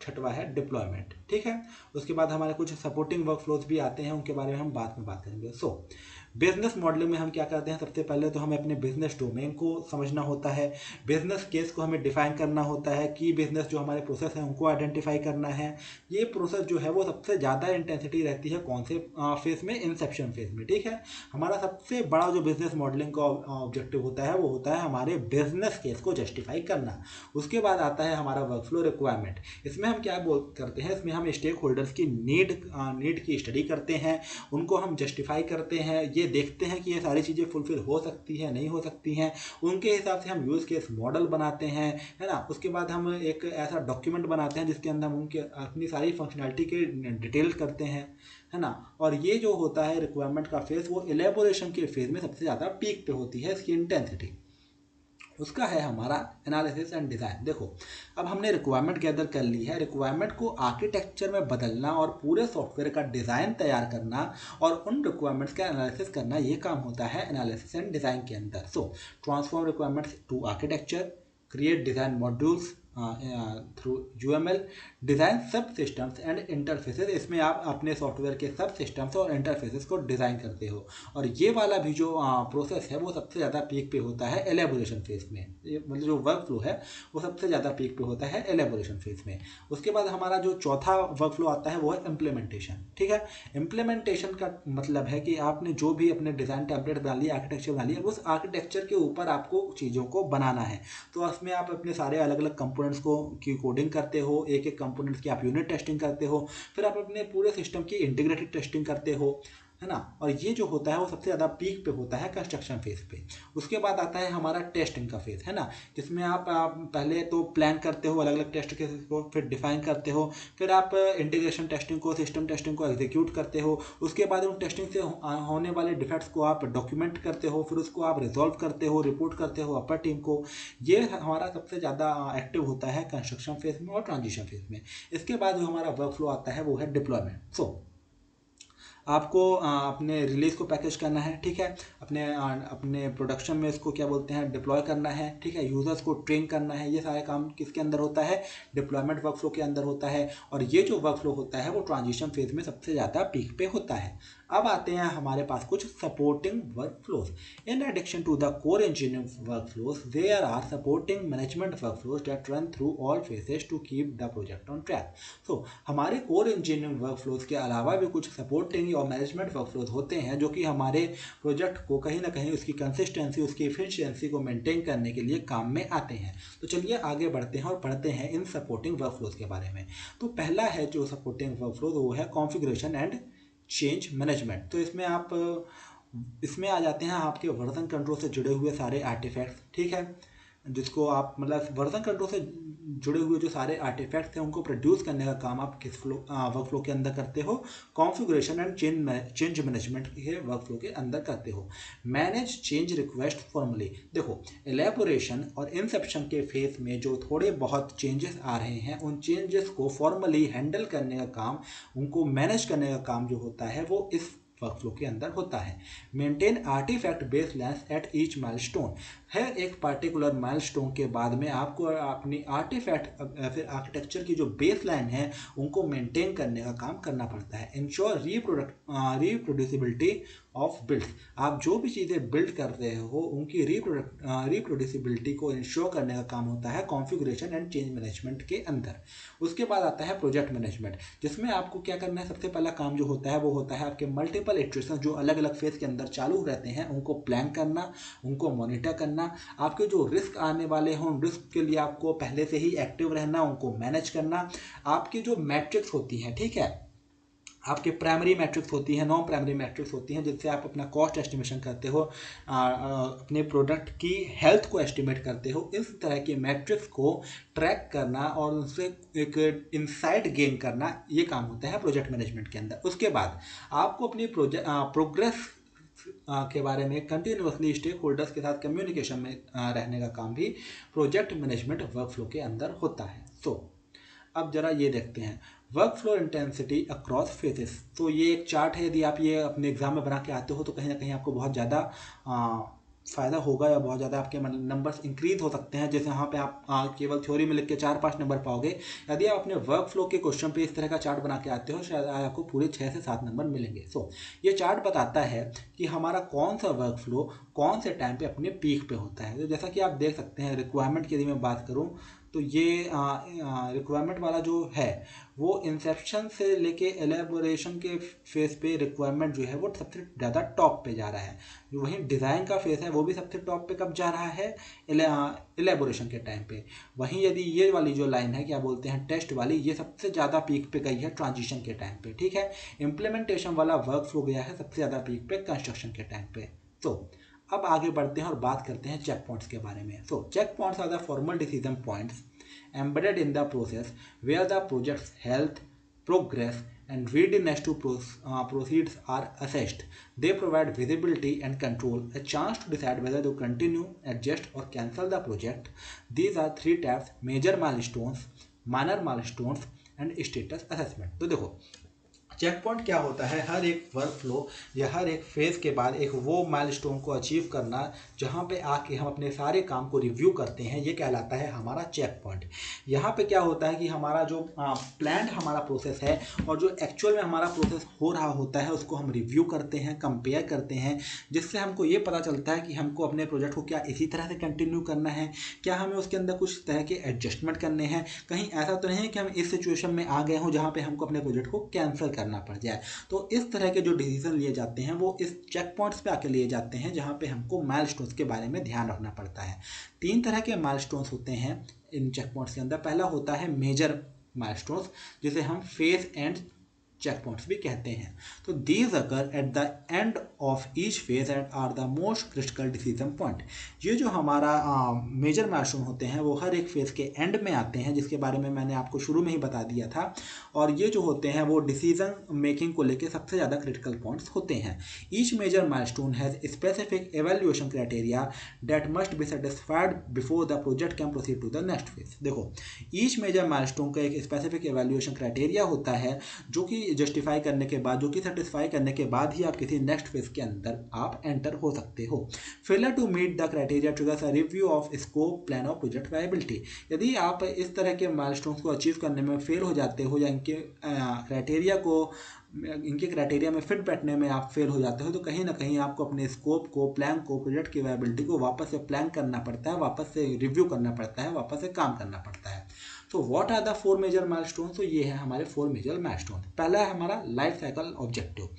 छठवा है डिप्लॉयमेंट। ठीक है। उसके बाद हमारे कुछ सपोर्टिंग वर्क फ्लोज भी आते हैं, उनके बारे में हम बाद में बात करेंगे। बिजनेस मॉडलिंग में हम क्या करते हैं, सबसे पहले तो हमें अपने बिजनेस डोमेन को समझना होता है, बिजनेस केस को हमें डिफाइन करना होता है कि बिजनेस जो हमारे प्रोसेस हैं उनको आइडेंटिफाई करना है। ये प्रोसेस जो है वो सबसे ज़्यादा इंटेंसिटी रहती है कौन से फेज में, इंसेप्शन फेज में। ठीक है। हमारा सबसे बड़ा जो बिजनेस मॉडलिंग का ऑब्जेक्टिव होता है वो होता है हमारे बिजनेस केस को जस्टिफाई करना। उसके बाद आता है हमारा वर्कफ्लो रिक्वायरमेंट। इसमें हम क्या करते हैं, इसमें हम स्टेक होल्डर्स की नीड की स्टडी करते हैं, उनको हम जस्टिफाई करते हैं, ये देखते हैं कि ये सारी चीज़ें फुलफिल हो सकती हैं नहीं हो सकती हैं, उनके हिसाब से हम यूज़ केस मॉडल बनाते हैं, है ना। उसके बाद हम एक ऐसा डॉक्यूमेंट बनाते हैं जिसके अंदर हम उनके अपनी सारी फंक्शनैलिटी के डिटेल करते हैं, है ना। और ये जो होता है रिक्वायरमेंट का फेज़, वो एलेबोरेशन के फेज़ में सबसे ज़्यादा पीक पे होती है इसकी इंटेंसिटी। उसका है हमारा एनालिसिस एंड डिज़ाइन। देखो, अब हमने रिक्वायरमेंट गैदर कर ली है, रिक्वायरमेंट को आर्किटेक्चर में बदलना और पूरे सॉफ्टवेयर का डिज़ाइन तैयार करना और उन रिक्वायरमेंट्स का एनालिसिस करना, ये काम होता है एनालिसिस एंड डिज़ाइन के अंदर। Transform requirements to architecture, create design modules through UML, design subsystems and interfaces. इसमें आप अपने सॉफ्टवेयर के सब सिस्टम्स और इंटरफेसेस को डिज़ाइन करते हो। और ये वाला भी जो प्रोसेस है वो सबसे ज़्यादा पीक पे होता है एलेबोरेशन फेज में। ये मतलब जो वर्क फ्लो है वो सबसे ज़्यादा पीक पे होता है एलेबोरेशन फेज में। उसके बाद हमारा जो चौथा वर्क फ्लो आता है वो है इम्प्लीमेंटेशन। ठीक है। इम्प्लीमेंटेशन का मतलब है कि आपने जो भी अपने डिज़ाइन टेम्पलेट बना लिया, आर्किटेक्चर बना लिया, उस आर्किटेक्चर के ऊपर आपको चीज़ों को बनाना है। तो उसमें आप अपने सारे अलग अलग कंपोनेंट्स को की कोडिंग करते हो, एक एक कंपोनेंट्स की आप यूनिट टेस्टिंग करते हो, फिर आप अपने पूरे सिस्टम की इंटीग्रेटेड टेस्टिंग करते हो, है ना। और ये जो होता है वो सबसे ज़्यादा पीक पे होता है कंस्ट्रक्शन फेज पे। उसके बाद आता है हमारा टेस्टिंग का फेज, है ना, जिसमें आप पहले तो प्लान करते हो अलग अलग टेस्ट केसेस को, फिर डिफाइन करते हो, फिर आप इंटीग्रेशन टेस्टिंग को, सिस्टम टेस्टिंग को एग्जीक्यूट करते हो। उसके बाद उन टेस्टिंग से होने वाले डिफेक्ट्स को आप डॉक्यूमेंट करते हो, फिर उसको आप रिजॉल्व करते हो, रिपोर्ट करते हो अपर टीम को। ये हमारा सबसे ज़्यादा एक्टिव होता है कंस्ट्रक्शन फेज में और ट्रांजिशन फेज में। इसके बाद जो हमारा वर्क फ्लो आता है वो है डिप्लॉयमेंट। आपको अपने रिलीज को पैकेज करना है, ठीक है, अपने प्रोडक्शन में इसको क्या बोलते हैं, डिप्लॉय करना है, ठीक है, यूजर्स को ट्रेन करना है। ये सारा काम किसके अंदर होता है, डिप्लॉयमेंट वर्कफ्लो के अंदर होता है। और ये जो वर्कफ्लो होता है वो ट्रांजिशन फेज में सबसे ज़्यादा पीक पे होता है। अब आते हैं हमारे पास कुछ supporting workflows. In addition to the core engineering workflows there are supporting management workflows that run through all phases to keep the project on track. हमारे कोर इंजीनियरिंग वर्कफ्लोज के अलावा भी कुछ सपोर्टिंग और मैनेजमेंट वर्कफ्लोज होते हैं जो कि हमारे प्रोजेक्ट को कहीं ना कहीं उसकी कंसिस्टेंसी, उसकी एफिशिएंसी को मेंटेन करने के लिए काम में आते हैं। तो चलिए आगे बढ़ते हैं और पढ़ते हैं इन सपोर्टिंग वर्कफ्लोज के बारे में। तो पहला है जो सपोर्टिंग वर्कफ्लोज, वो है कॉन्फ़िगरेशन एंड चेंज मैनेजमेंट। तो इसमें आ जाते हैं आपके वर्जन कंट्रोल से जुड़े हुए सारे आर्टिफैक्ट्स, ठीक है, जिसको आप मतलब वर्जन कंट्रोल से जुड़े हुए जो सारे आर्टिफैक्ट्स हैं उनको प्रोड्यूस करने का काम आप किस वर्कफ्लो के अंदर करते हो, कॉन्फ़िगरेशन एंड चेंज मैनेजमेंट के वर्कफ्लो के अंदर करते हो। Manage change request formally. देखो, एलेबोरेशन और इंसेप्शन के फेज में जो थोड़े बहुत चेंजेस आ रहे हैं, उन चेंजेस को फॉर्मली हैंडल करने का काम, उनको मैनेज करने का काम जो होता है वो इस वर्कफ्लो के अंदर होता है। Maintain artifact baseline at each milestone. हर एक पार्टिकुलर माइलस्टोन के बाद में आपको अपनी आर्टिफैक्ट फिर आर्किटेक्चर की जो बेस लाइन है उनको मेंटेन करने का काम करना पड़ता है। Ensure reproducibility of builds. आप जो भी चीज़ें बिल्ड कर रहे हो उनकी रिप्रोड्यूसिबिलिटी को इंश्योर करने का काम होता है कॉन्फ़िगरेशन एंड चेंज मैनेजमेंट के अंदर। उसके बाद आता है प्रोजेक्ट मैनेजमेंट, जिसमें आपको क्या करना है, सबसे पहला काम जो होता है वो होता है आपके मल्टीपल इटरेशन जो अलग अलग फेज के अंदर चालू रहते हैं उनको प्लान करना, उनको मॉनिटर करना, आपके जो रिस्क आने वाले हों उन रिस्क के लिए आपको पहले से ही एक्टिव रहना, उनको मैनेज करना। आपकी जो मैट्रिक्स होती हैं, ठीक है, आपके प्राइमरी मैट्रिक्स होती हैं, नॉन प्राइमरी मैट्रिक्स होती हैं, जिससे आप अपना कॉस्ट एस्टिमेशन करते हो, अपने प्रोडक्ट की हेल्थ को एस्टिमेट करते हो। इस तरह की मैट्रिक्स को ट्रैक करना और उनसे एक इंसाइट गेन करना, ये काम होता है प्रोजेक्ट मैनेजमेंट के अंदर। उसके बाद आपको अपनी प्रोग्रेस के बारे में कंटिन्यूसली स्टेक होल्डर्स के साथ कम्युनिकेशन में रहने का काम भी प्रोजेक्ट मैनेजमेंट वर्कफ्लो के अंदर होता है। अब जरा ये देखते हैं work flow intensity across phases. तो ये एक चार्ट है, यदि आप ये अपने एग्जाम में बना के आते हो तो कहीं ना कहीं आपको बहुत ज़्यादा फ़ायदा होगा या बहुत ज़्यादा आपके नंबर्स इंक्रीज हो सकते हैं। जैसे यहाँ पे आप केवल थ्योरी में लिख के 4-5 नंबर पाओगे, यदि आप अपने वर्क फ्लो के क्वेश्चन पे इस तरह का चार्ट बना के आते हो शायद आपको पूरे 6 से 7 नंबर मिलेंगे। ये चार्ट बताता है कि हमारा कौन सा वर्क फ्लो कौन से टाइम पे अपने पीक पे होता है। तो जैसा कि आप देख सकते हैं, रिक्वायरमेंट की यदि मैं बात करूँ तो ये रिक्वायरमेंट वाला जो है वो इंसेप्शन से लेके एलेबोरेशन के फेज पे रिक्वायरमेंट जो है वो सबसे ज़्यादा टॉप पे जा रहा है। वहीं डिज़ाइन का फेज है वो भी सबसे टॉप पे कब जा रहा है, एलेबोरेशन के टाइम पे। वहीं यदि ये वाली जो लाइन है, क्या बोलते हैं, टेस्ट वाली, ये सबसे ज़्यादा पीक पे गई है ट्रांजिशन के टाइम पे, ठीक है। इम्प्लीमेंटेशन वाला वर्क फ्लो गया है सबसे ज़्यादा पीक पे कंस्ट्रक्शन के टाइम पे। अब आगे बढ़ते हैं और बात करते हैं चेक पॉइंट्स के बारे में। Checkpoints are the formal decision points embedded in the process where the project's health, progress and readiness to proceeds are assessed. They provide visibility and control, a chance to decide whether to continue, adjust or cancel the project. These are 3 types: major milestones, minor milestones and status assessment. तो देखो, चेक पॉइंट क्या होता है, हर एक वर्क फ्लो या हर एक फेज के बाद एक वो माइलस्टोन को अचीव करना जहाँ पे आके हम अपने सारे काम को रिव्यू करते हैं, ये कहलाता है हमारा चेक पॉइंट। यहाँ पे क्या होता है कि हमारा जो प्लान्ड हमारा प्रोसेस है और जो एक्चुअल में हमारा प्रोसेस हो रहा होता है उसको हम रिव्यू करते हैं, कंपेयर करते हैं, जिससे हमको ये पता चलता है कि हमको अपने प्रोजेक्ट को क्या इसी तरह से कंटिन्यू करना है, क्या हमें उसके अंदर कुछ तरह के एडजस्टमेंट करने हैं, कहीं ऐसा तो नहीं है कि हम इस सिचुएशन में आ गए हों जहाँ पे हमको अपने प्रोजेक्ट को कैंसिल करना पड़ जाए। तो इस तरह के जो डिसीजन लिए जाते हैं वो इस चेक पॉइंट्स पे आके लिए जाते हैं, जहाँ पे हमको माइलस्टोन्स के बारे में ध्यान रखना पड़ता है। 3 तरह के माइलस्टोन्स होते हैं इन चेक पॉइंट्स के अंदर। पहला होता है मेजर माइलस्टोन्स, जिसे हम फेज एंड चेक पॉइंट्स भी कहते हैं। तो these occur at the end of each phase and are the most critical decision point. ये जो हमारा मेजर माइलस्टोन होते हैं वो हर एक फेज के एंड में आते हैं, जिसके बारे में मैंने आपको शुरू में ही बता दिया था। और ये जो होते हैं वो डिसीजन मेकिंग को लेकर सबसे ज़्यादा क्रिटिकल पॉइंट्स होते हैं। Each major milestone has specific evaluation criteria that must be satisfied before the project can proceed to the next phase. देखो, ईच मेजर माइलस्टोन का एक स्पेसिफिक एवेल्यूएशन क्राइटेरिया होता है जो कि जस्टिफाई करने के बाद, जो कि सेटिस्फाई करने के बाद ही आप किसी नेक्स्ट फेज के अंदर आप एंटर हो सकते हो। Failure to meet the criteria triggers a review of scope, plan of project viability. यदि आप इस तरह के माइलस्टोन्स को अचीव करने में फेल हो जाते हो या इनके क्राइटेरिया में फिट बैठने में आप फेल हो जाते हो, तो कहीं ना कहीं आपको अपने स्कोप को, प्लान को, प्रोजेक्ट की वायबिलिटी को वापस से प्लान करना पड़ता है, वापस से रिव्यू करना पड़ता है, वापस से काम करना पड़ता है। तो what are the 4 major milestone? तो ये है हमारे 4 मेजर माइलस्टोन। पहला है हमारा लाइफ साइकिल ऑब्जेक्टिव।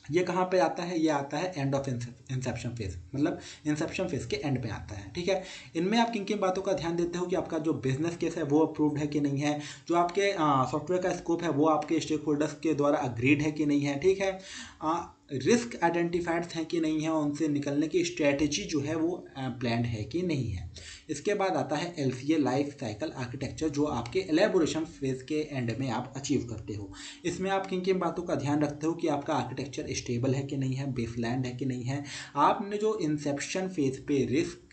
ये कहाँ पे आता है, ये आता है एंड ऑफ इंसेप्शन फेज, मतलब इंसेप्शन फेज के एंड में आता है। ठीक है, इनमें आप किन किन बातों का ध्यान देते हो कि आपका जो बिजनेस केस है वो अप्रूव्ड है कि नहीं है, जो आपके सॉफ्टवेयर का स्कोप है वो आपके स्टेक होल्डर्स के द्वारा अग्रीड है कि नहीं है। ठीक है, रिस्क आइडेंटिफाइड हैं कि नहीं है, उनसे निकलने की स्ट्रेटेजी जो है वो प्लान्ड है कि नहीं है। इसके बाद आता है LCA लाइफ साइकिल आर्किटेक्चर, जो आपके एलेबोरेशन फेज के एंड में आप अचीव करते हो। इसमें आप किन किन बातों का ध्यान रखते हो कि आपका आर्किटेक्चर स्टेबल है कि नहीं है, बेसलैंड है कि नहीं है, आपने जो इंसेप्शन फेज पे रिस्क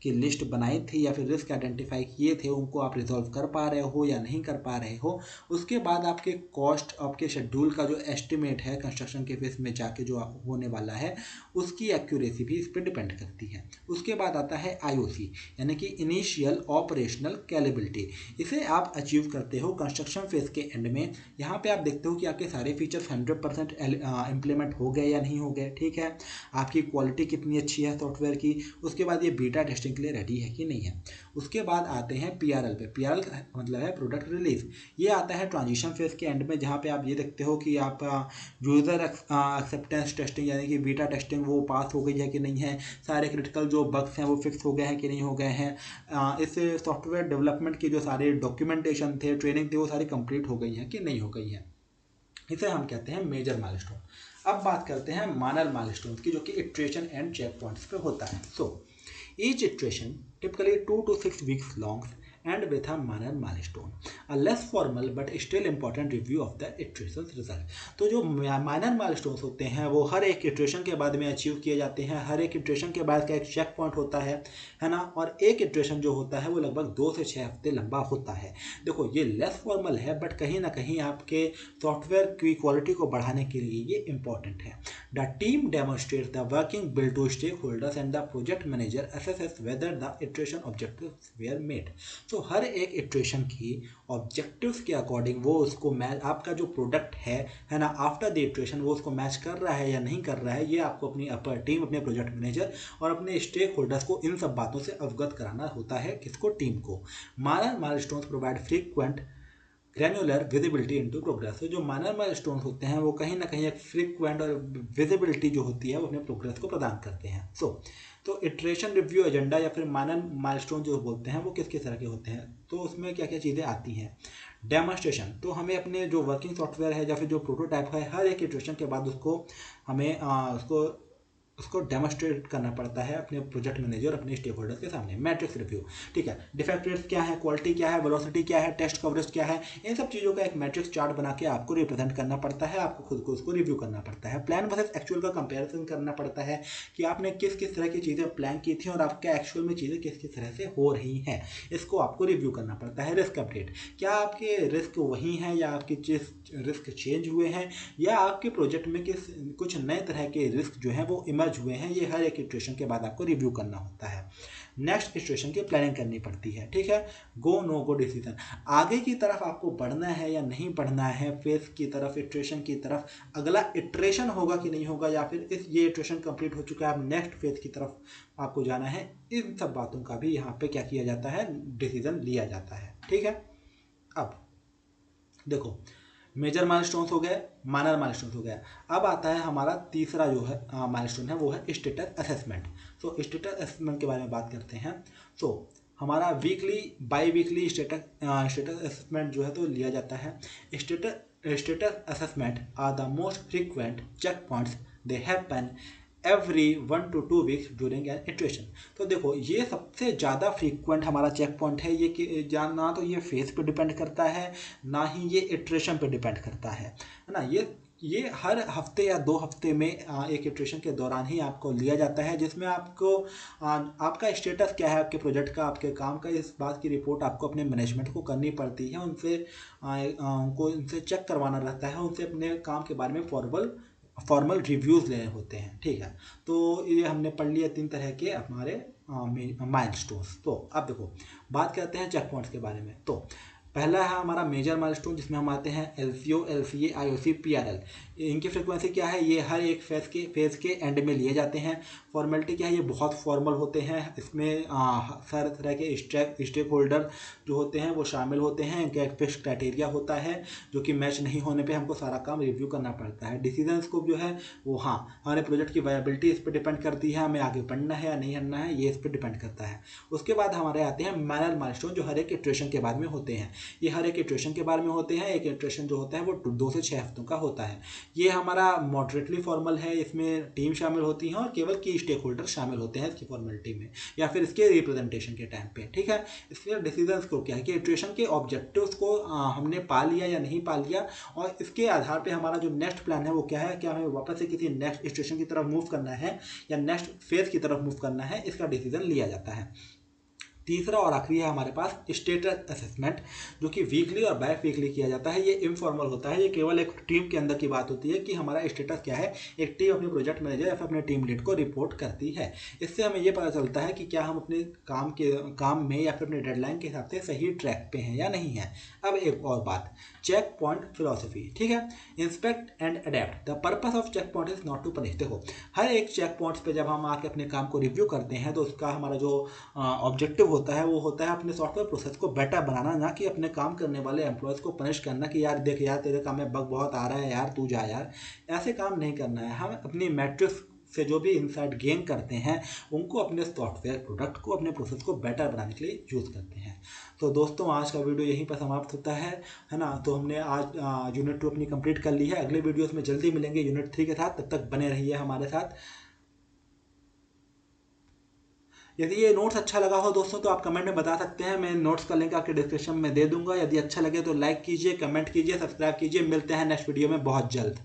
की लिस्ट बनाई थी या फिर रिस्क आइडेंटिफाई किए थे उनको आप रिजॉल्व कर पा रहे हो या नहीं कर पा रहे हो। उसके बाद आपके कॉस्ट, आपके शेड्यूल का जो एस्टिमेट है कंस्ट्रक्शन के फेज में जाके जो होने वाला है उसकी एक्यूरेसी भी इस पर डिपेंड करती है। उसके बाद आता है IOC यानी कि इनिशियल ऑपरेशनल कैपेबिलिटी, इसे आप अचीव करते हो कंस्ट्रक्शन फेज के एंड में। यहाँ पे आप देखते हो कि आपके सारे फीचर्स 100% इम्प्लीमेंट हो गए या नहीं हो गए। ठीक है, आपकी क्वालिटी कितनी अच्छी है सॉफ्टवेयर की, उसके बाद ये बीटा टेस्टिंग के लिए रेडी है कि नहीं है। उसके बाद आते हैं PRL पे, PRL का मतलब है प्रोडक्ट रिलीज। ये आता है ट्रांजिशन फेज के एंड में, जहाँ पे आप ये देखते हो कि आप यूज़र एक्सेप्टेंस टेस्टिंग यानी कि बीटा टेस्टिंग वो पास हो गई है कि नहीं है, सारे क्रिटिकल जो बग्स हैं वो फिक्स हो गए हैं कि नहीं हो गए हैं, इस सॉफ्टवेयर डेवलपमेंट के जो सारे डॉक्यूमेंटेशन थे, ट्रेनिंग थी, वो सारी कंप्लीट हो गई हैं कि नहीं हो गई है। इसे हम कहते हैं मेजर माइलस्टोन। अब बात करते हैं माइनर माइलस्टोन की, जो कि इटरेशन एंड चेक पॉइंट्स पे होता है। So each iteration typically 2 to 6 weeks long and with a minor milestone, a less formal but still important review of the iteration's result। तो जो माइनर माइलस्टोन्स होते हैं वो हर एक इटरेशन के बाद में अचीव किए जाते हैं। हर एक इटरेशन के बाद का एक चेक पॉइंट होता है ना, और एक इटरेशन जो होता है वो लगभग 2 से 6 हफ्ते लंबा होता है। देखो ये लेस फॉर्मल है बट कहीं ना कहीं आपके सॉफ्टवेयर की क्वालिटी को बढ़ाने के लिए ये इंपॉर्टेंट है। The team demonstrates the working build to stake holders and the project manager assesses whether the iteration objectives were met. तो हर एक इटरेशन की ऑब्जेक्टिव्स के अकॉर्डिंग वो उसको मैच, आपका जो प्रोडक्ट है ना, आफ्टर द इटरेशन वो उसको मैच कर रहा है या नहीं कर रहा है, ये आपको अपनी अपर टीम, अपने प्रोजेक्ट मैनेजर और अपने स्टेक होल्डर्स को इन सब बातों से अवगत कराना होता है। किसको? टीम को। Minor milestones provide frequent granular visibility into progress. तो जो माइनर माइलस्टोन्स होते हैं वो कहीं ना कहीं एक फ्रीक्वेंट और विजिबिलिटी जो होती है वो अपने प्रोग्रेस को प्रदान करते हैं। तो इटरेशन रिव्यू एजेंडा या फिर माइनर माइलस्टोन जो बोलते हैं वो किस किस तरह के होते हैं, तो उसमें क्या क्या चीज़ें आती हैं। डेमोन्स्ट्रेशन, तो हमें अपने जो वर्किंग सॉफ्टवेयर है या फिर जो प्रोटोटाइप है हर एक इटरेशन के बाद उसको हमें उसको डेमोन्स्ट्रेट करना पड़ता है अपने प्रोजेक्ट मैनेजर, अपने स्टेक होल्डर्स के सामने। मैट्रिक्स रिव्यू, ठीक है, डिफेक्ट रेट्स क्या है, क्वालिटी क्या है, वेलोसिटी क्या है, टेस्ट कवरेज क्या है, इन सब चीज़ों का एक मैट्रिक्स चार्ट बना के आपको रिप्रेजेंट करना पड़ता है, आपको खुद को उसको रिव्यू करना पड़ता है। प्लान वर्सेस एक्चुअल का कंपैरिजन करना पड़ता है कि आपने किस किस तरह की चीज़ें प्लान की थी और आपके एक्चुअल में चीज़ें किस किस तरह से हो रही हैं, इसको आपको रिव्यू करना पड़ता है। रिस्क अपडेट, क्या आपके रिस्क वही हैं या आपके रिस्क चेंज हुए हैं या आपके प्रोजेक्ट में कुछ नए तरह के रिस्क जो हैं वो इमर्ज हुए हैं, ये हर एक इटरेशन के बाद आपको रिव्यू करना होता है। नेक्स्ट इटरेशन की प्लानिंग करनी पड़ती है। ठीक है, गो नो गो डिसीजन, आगे की तरफ आपको बढ़ना है या नहीं बढ़ना है, फेज की तरफ, इटरेशन की तरफ, अगला इटरेशन होगा कि नहीं होगा, या फिर ये इटरेशन कंप्लीट हो चुका है अब नेक्स्ट फेज की तरफ आपको जाना है, इन सब बातों का भी यहाँ पे क्या किया जाता है, डिसीजन लिया जाता है। ठीक है, अब देखो मेजर माइलस्टोन्स हो गए, माइनर माइलस्टोन्स हो गया। अब आता है हमारा तीसरा जो है माइलस्टोन है वो है स्टेटस असेसमेंट। तो स्टेटस असेसमेंट के बारे में बात करते हैं। तो हमारा weekly biweekly status assessment जो है तो लिया जाता है। Status assessment are the most frequent checkpoints, they happen every 1 to 2 weeks during an iteration. तो देखो ये सबसे ज़्यादा फ्रीक्वेंट हमारा चेक पॉइंट है, ये कि ना तो ये फेज पे डिपेंड करता है ना ही ये इटरेशन पे डिपेंड करता है ना, ये हर हफ्ते या 2 हफ्ते में एक इटरेशन के दौरान ही आपको लिया जाता है, जिसमें आपको आपका स्टेटस क्या है आपके प्रोजेक्ट का, आपके काम का, इस बात की रिपोर्ट आपको अपने मैनेजमेंट को करनी पड़ती है, उनको उनसे चेक करवाना रहता है, उनसे अपने काम के बारे में फॉर्मल रिव्यूज़ लेने होते हैं। ठीक है, तो ये हमने पढ़ लिया 3 तरह के हमारे माइलस्टोन्स। तो अब देखो बात करते हैं चेक पॉइंट्स के बारे में। तो पहला है हमारा मेजर माइलस्टोन, जिसमें हम आते हैं LCO, LCA, IOC, PRL। इनकी फ्रिक्वेंसी क्या है, ये हर एक फेज के एंड में लिए जाते हैं। फॉर्मेलिटी क्या है, ये बहुत फॉर्मल होते हैं। इसमें हर तरह के स्टेक होल्डर जो होते हैं वो शामिल होते हैं। इनका एक फिक्स क्राइटेरिया होता है जो कि मैच नहीं होने पे हमको सारा काम रिव्यू करना पड़ता है। डिसीजन स्कोप जो है वो हमारे प्रोजेक्ट की वायबिलिटी इस पर डिपेंड करती है, हमें आगे बढ़ना है या नहीं बढ़ना है ये इस पर डिपेंड करता है। उसके बाद हमारे आते हैं माइनर माइलस्टोन, जो हर एक इटरेशन के बाद में होते हैं। ये हर एक इटरेशन के बारे में होते हैं। एक इटरेशन जो होता है वो 2 से 6 हफ्तों का होता है। ये हमारा मॉडरेटली फॉर्मल है। इसमें टीम शामिल होती है और केवल की स्टेक होल्डर शामिल होते हैं इसकी फॉर्मेलिटी में या फिर इसके रिप्रेजेंटेशन के टाइम पे, ठीक है। इसके डिसीजंस को क्या है कि इटरेशन के ऑब्जेक्टिव्स को हमने पा लिया या नहीं पा लिया, और इसके आधार पे हमारा जो नेक्स्ट प्लान है वो क्या है, क्या हमें वापस से किसी नेक्स्ट इटरेशन की तरफ मूव करना है या नेक्स्ट फेज की तरफ मूव करना है, इसका डिसीजन लिया जाता है। तीसरा और आखिरी है हमारे पास स्टेटस असेसमेंट, जो कि वीकली और बाय वीकली किया जाता है। ये इनफॉर्मल होता है, ये केवल एक टीम के अंदर की बात होती है कि हमारा स्टेटस क्या है। एक टीम अपने प्रोजेक्ट मैनेजर या फिर अपने टीम लीड को रिपोर्ट करती है। इससे हमें ये पता चलता है कि क्या हम अपने काम में या फिर अपने डेडलाइन के हिसाब से सही ट्रैक पे हैं या नहीं है। अब एक और बात, चेक पॉइंट फिलॉसफी, ठीक है। Inspect and adapt, the purpose of checkpoint is not to punish. देखो, हर एक चेक पॉइंट्स पे जब हम आके अपने काम को रिव्यू करते हैं तो उसका हमारा जो ऑब्जेक्टिव होता है वो होता है अपने सॉफ्टवेयर प्रोसेस को बेटर बनाना, ना कि अपने काम करने वाले एम्प्लॉयज़ को पनिश करना कि यार देख यार तेरे काम में बग बहुत आ रहा है यार तू जा यार। ऐसे काम नहीं करना है। हम अपनी मैट्रिक्स से जो भी इंसाइट गेन करते हैं उनको अपने सॉफ्टवेयर प्रोडक्ट को, अपने प्रोसेस को बेटर बनाने के लिए यूज़ करते हैं। तो दोस्तों आज का वीडियो यहीं पर समाप्त होता है ना। तो हमने आज यूनिट 2 अपनी कंप्लीट कर ली है। अगले वीडियोस में जल्दी मिलेंगे यूनिट 3 के साथ, तब तक बने रहिए हमारे साथ। यदि ये नोट्स अच्छा लगा हो दोस्तों तो आप कमेंट में बता सकते हैं, मैं नोट्स का लिंक आपके डिस्क्रिप्शन में दे दूंगा। यदि अच्छा लगे तो लाइक कीजिए, कमेंट कीजिए, सब्सक्राइब कीजिए। मिलते हैं नेक्स्ट वीडियो में बहुत जल्द।